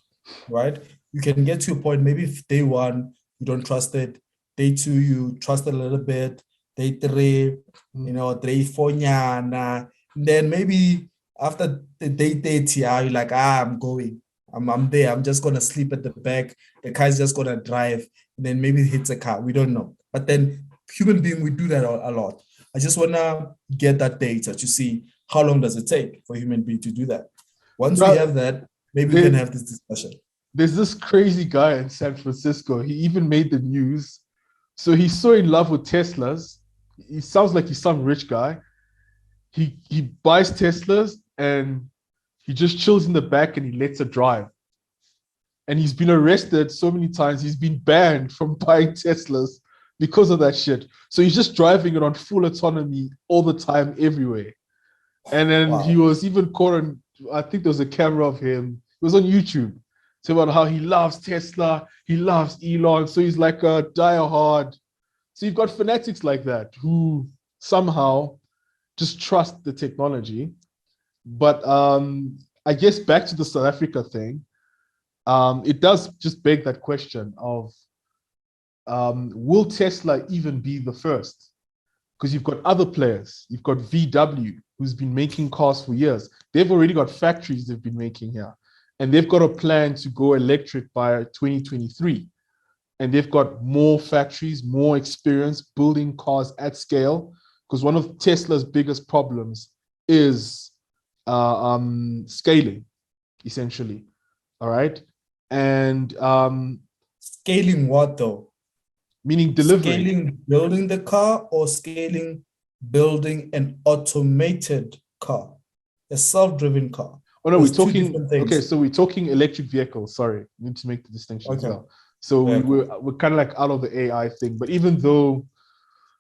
right? You can get to a point, maybe if day one, you don't trust it. Day two, you trust it a little bit. Day three, day four, then maybe after the day 30, you're like, I'm going. I'm there. I'm just going to sleep at the back. The car's just going to drive. And then maybe it hits a car. We don't know. But then human being, we do that a lot. I just want to get that data to see how long does it take for human being to do that. Once we have that, maybe we can have this discussion. There's this crazy guy in San Francisco. He even made the news. So he's so in love with Teslas. He sounds like he's some rich guy. He buys Teslas and he just chills in the back and he lets it drive. And he's been arrested so many times. He's been banned from buying Teslas because of that shit. So he's just driving it on full autonomy all the time, everywhere. And then he was even caught on, I think there was a camera of him. It was on YouTube. So about how he loves Tesla, he loves Elon. So he's like a diehard. So you've got fanatics like that who somehow just trust the technology. But I guess back to the South Africa thing, it does just beg that question of, will Tesla even be the first? Because you've got other players. You've got VW, who's been making cars for years. They've already got factories they've been making here. and they've got a plan to go electric by 2023. And they've got more factories, more experience building cars at scale. Because one of Tesla's biggest problems is scaling, essentially. All right. And Scaling what though? meaning delivery. Scaling building the car, or scaling building an automated car, a self-driven car? Oh no, Those we're two talking. different things. Okay, so we're talking electric vehicles. Sorry, we need to make the distinction as Okay. well. So Yeah. we're kind of like out of the AI thing, but even though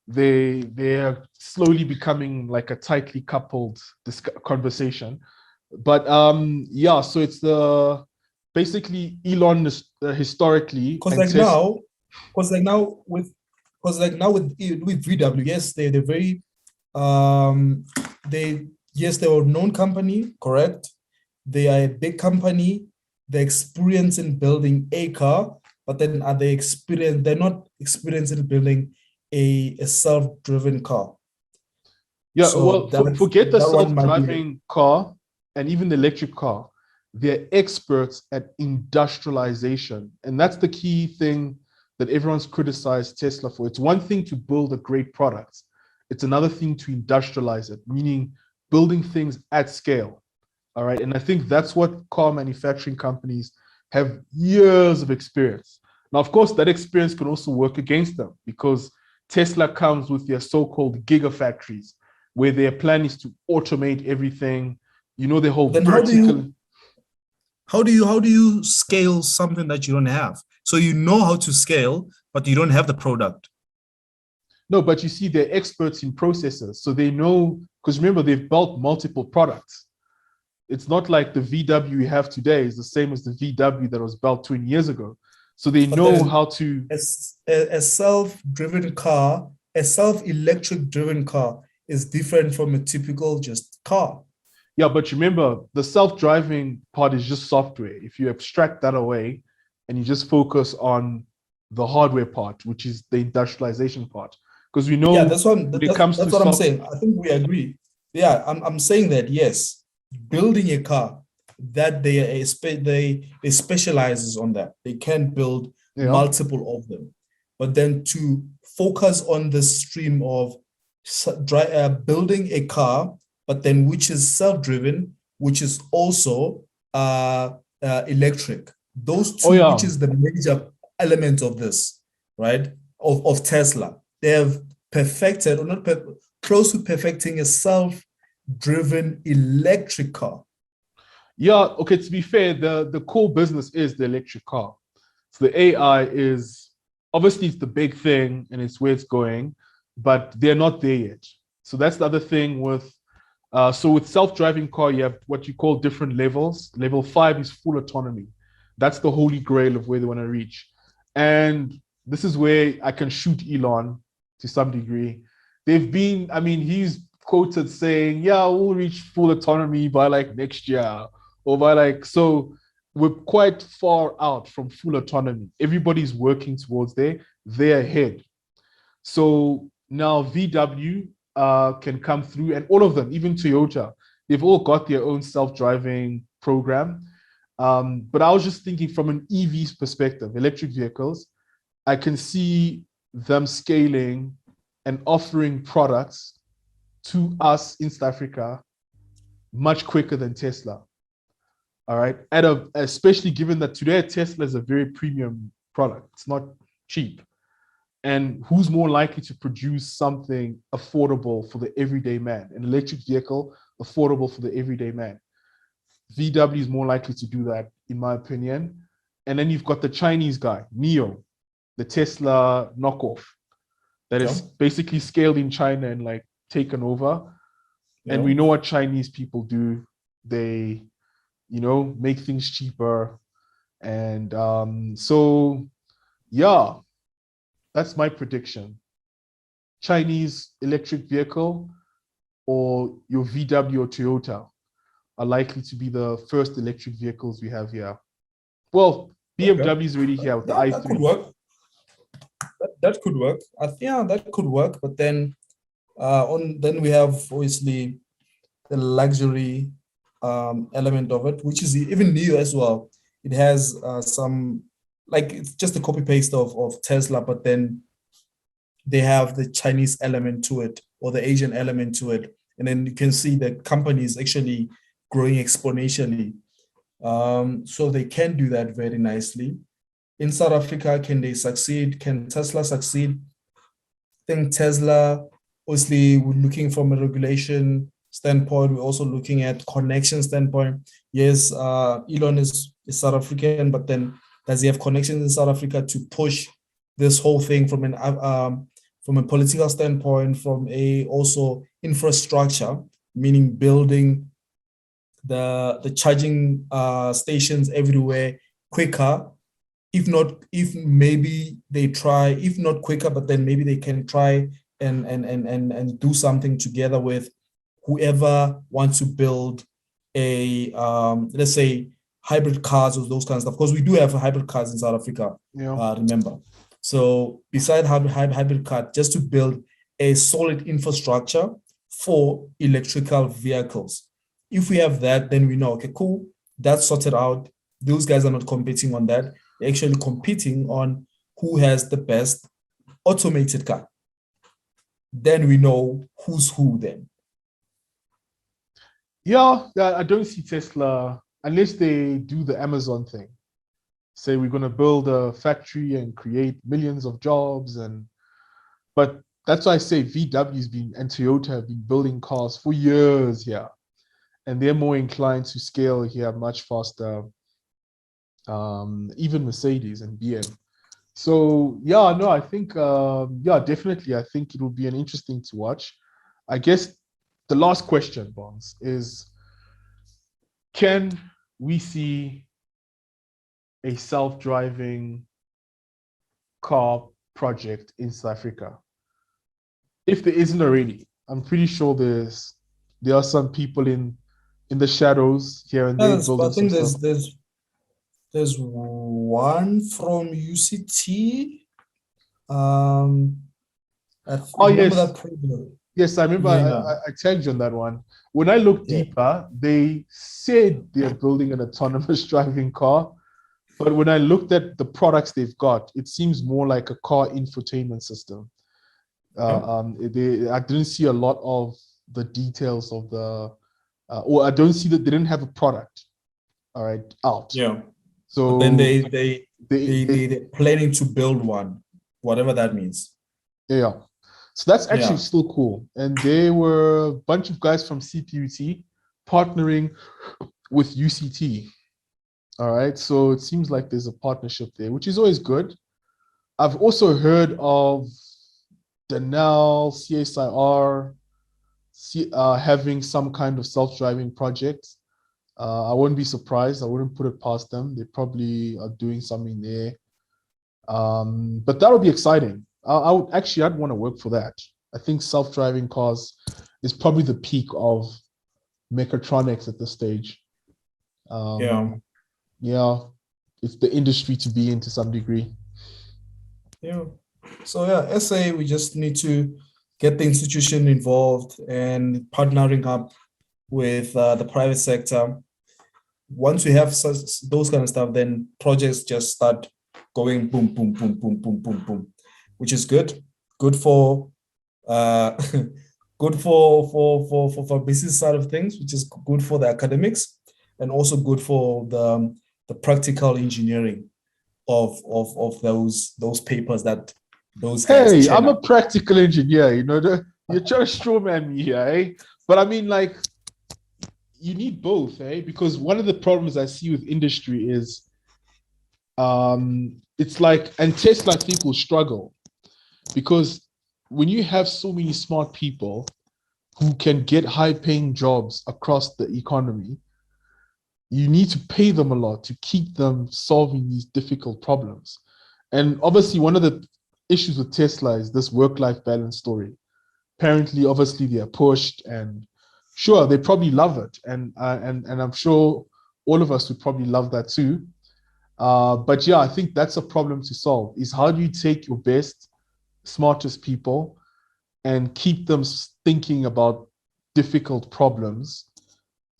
they're slowly becoming like a tightly coupled conversation, but yeah, so it's the basically Elon historically Because and like now, with VW, yes, they're very they're a known company, correct? They are a big company. They're experienced in building a car, but then they're not experienced in building a self-driven car. Yeah, So well, forget the that one might be self-driving car and even the electric car. They're experts at industrialization. And that's the key thing that everyone's criticized Tesla for. It's one thing to build a great product. It's another thing to industrialize it, meaning building things at scale. All right. And I think that's what car manufacturing companies have years of experience. Now, of course, that experience can also work against them because Tesla comes with their so-called gigafactories, where their plan is to automate everything. You know, the whole then vertical. how do you scale something that you don't have? So you know how to scale, but you don't have the product. No, but you see, they're experts in processes. So they know, because remember, they've built multiple products. It's not like the VW we have today is the same as the VW that was built 20 years ago. So they know how to. A self-driven car, a self-electric driven car is different from a typical just car. Yeah, but remember, the self-driving part is just software. If you abstract that away and you just focus on the hardware part, which is the industrialization part, because we know that's what I'm saying. I think we agree. Yeah, I'm saying that yes, building a car that they specializes on that. They can build multiple of them, but then to focus on the stream of building a car, but then which is self-driven, which is also electric. Those two, which is the major element of this, right? Of Tesla. They have perfected, or not close to perfecting, a self-driven electric car. Yeah, okay, to be fair, the core business is the electric car. So the AI is, obviously it's the big thing and it's where it's going, but they're not there yet. So that's the other thing with, so with self-driving car, you have what you call different levels. Level 5 is full autonomy. That's the holy grail of where they want to reach. And this is where I can shoot Elon to some degree. He's quoted saying, yeah, we'll reach full autonomy by like next year, or by like, so we're quite far out from full autonomy. Everybody's working towards there. They're ahead. So now VW can come through, and all of them, even Toyota, they've all got their own self-driving program. But I was just thinking from an EV's perspective, electric vehicles, I can see them scaling and offering products to us in South Africa much quicker than Tesla. All right. Especially given that today Tesla is a very premium product. It's not cheap. And who's more likely to produce something affordable for the everyday man? An electric vehicle affordable for the everyday man. VW is more likely to do that, in my opinion. And then you've got the Chinese guy, NIO, the Tesla knockoff, that is basically scaled in China and like taken over. And we know what Chinese people do. They, make things cheaper. And so, yeah, that's my prediction. Chinese electric vehicle or your VW or Toyota are likely to be the first electric vehicles we have here. Well, BMW is already here with the i3. That could work. That could work. That could work. But then, then we have obviously the luxury element of it, which is even new as well. It has some, like, it's just a copy paste of Tesla, but then they have the Chinese element to it or the Asian element to it. And then you can see the company is actually growing exponentially. So they can do that very nicely. In South Africa, can they succeed? Can Tesla succeed? I think Tesla, obviously, we're looking from a regulation standpoint. We're also looking at connection standpoint. Yes, Elon is South African, but then does he have connections in South Africa to push this whole thing from a political standpoint, from a also infrastructure, meaning building the charging stations everywhere quicker? If maybe they try, if not quicker, but then maybe they can try and do something together with whoever wants to build a let's say hybrid cars or those kinds of stuff, because we do have hybrid cars in South Africa. Remember. So beside hybrid car, just to build a solid infrastructure for electrical vehicles. If we have that, then we know, okay, cool, that's sorted out. Those guys are not competing on that. They're actually competing on who has the best automated car. Then we know who's who then. Yeah, I don't see Tesla, unless they do the Amazon thing. Say we're going to build a factory and create millions of jobs. But that's why I say VW's been and Toyota have been building cars for years here. And they're more inclined to scale here much faster. Even Mercedes and BM. So yeah, no, I think definitely. I think it will be an interesting to watch. I guess the last question, Bonds, is can we see a self-driving car project in South Africa? If there isn't already, I'm pretty sure there are some people in the shadows here and there building I think some stuff. There's one from UCT. Oh remember yes, that preview. yes, I remember. Yeah. I tagged you on that one. When I looked Yeah. deeper, they said they're building an autonomous driving car, but when I looked at the products they've got, it seems more like a car infotainment system. I didn't see a lot of the details of or I don't see that they didn't have a product, all right, out. Yeah. So but then they're planning to build one, whatever that means. Yeah. So that's actually Yeah. still cool. And there were a bunch of guys from CPUT partnering with UCT. All right. So it seems like there's a partnership there, which is always good. I've also heard of Danell, CSIR, having some kind of self-driving project. I wouldn't be surprised. I wouldn't put it past them. They probably are doing something there. But that would be exciting. I'd want to work for that. I think self-driving cars is probably the peak of mechatronics at this stage. Yeah, it's the industry to be in to some degree. Yeah. So yeah, SA, we just need to get the institution involved and partnering up with the private sector. Once we have those kind of stuff, then projects just start going boom, boom, boom, boom, boom, boom, boom, which is good. Good for good for business side of things, which is good for the academics, and also good for the practical engineering of those papers that those guys. Hey, I'm a practical engineer. You're trying to strawman me here, eh? But I mean, like, you need both, eh? Because one of the problems I see with industry is, it's like, and Tesla, I think, will struggle because when you have so many smart people who can get high-paying jobs across the economy, you need to pay them a lot to keep them solving these difficult problems. And obviously, one of the issues with Tesla is this work-life balance story. Apparently, obviously, they are pushed, and sure, they probably love it, and I'm sure all of us would probably love that too. But yeah, I think that's a problem to solve. Is how do you take your best, smartest people and keep them thinking about difficult problems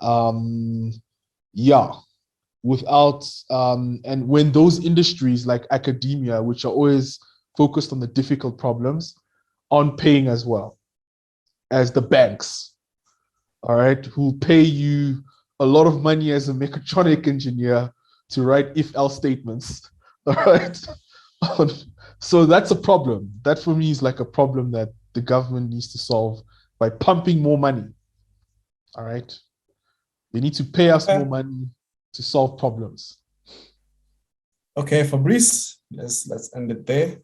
Yeah, without and when those industries like academia, which are always focused on the difficult problems, aren't paying as well as the banks, all right, who pay you a lot of money as a mechatronic engineer to write if-else statements, all right. So that's a problem. That for me is like a problem that the government needs to solve by pumping more money. All right. They need to pay us more money to solve problems. Okay, Fabrice, let's end it there.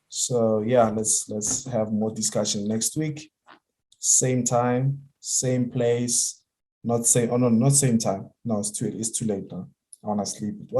So yeah, let's have more discussion next week. Same time, same place. Not same. Oh no, not same time. No, it's too late now. I wanna sleep.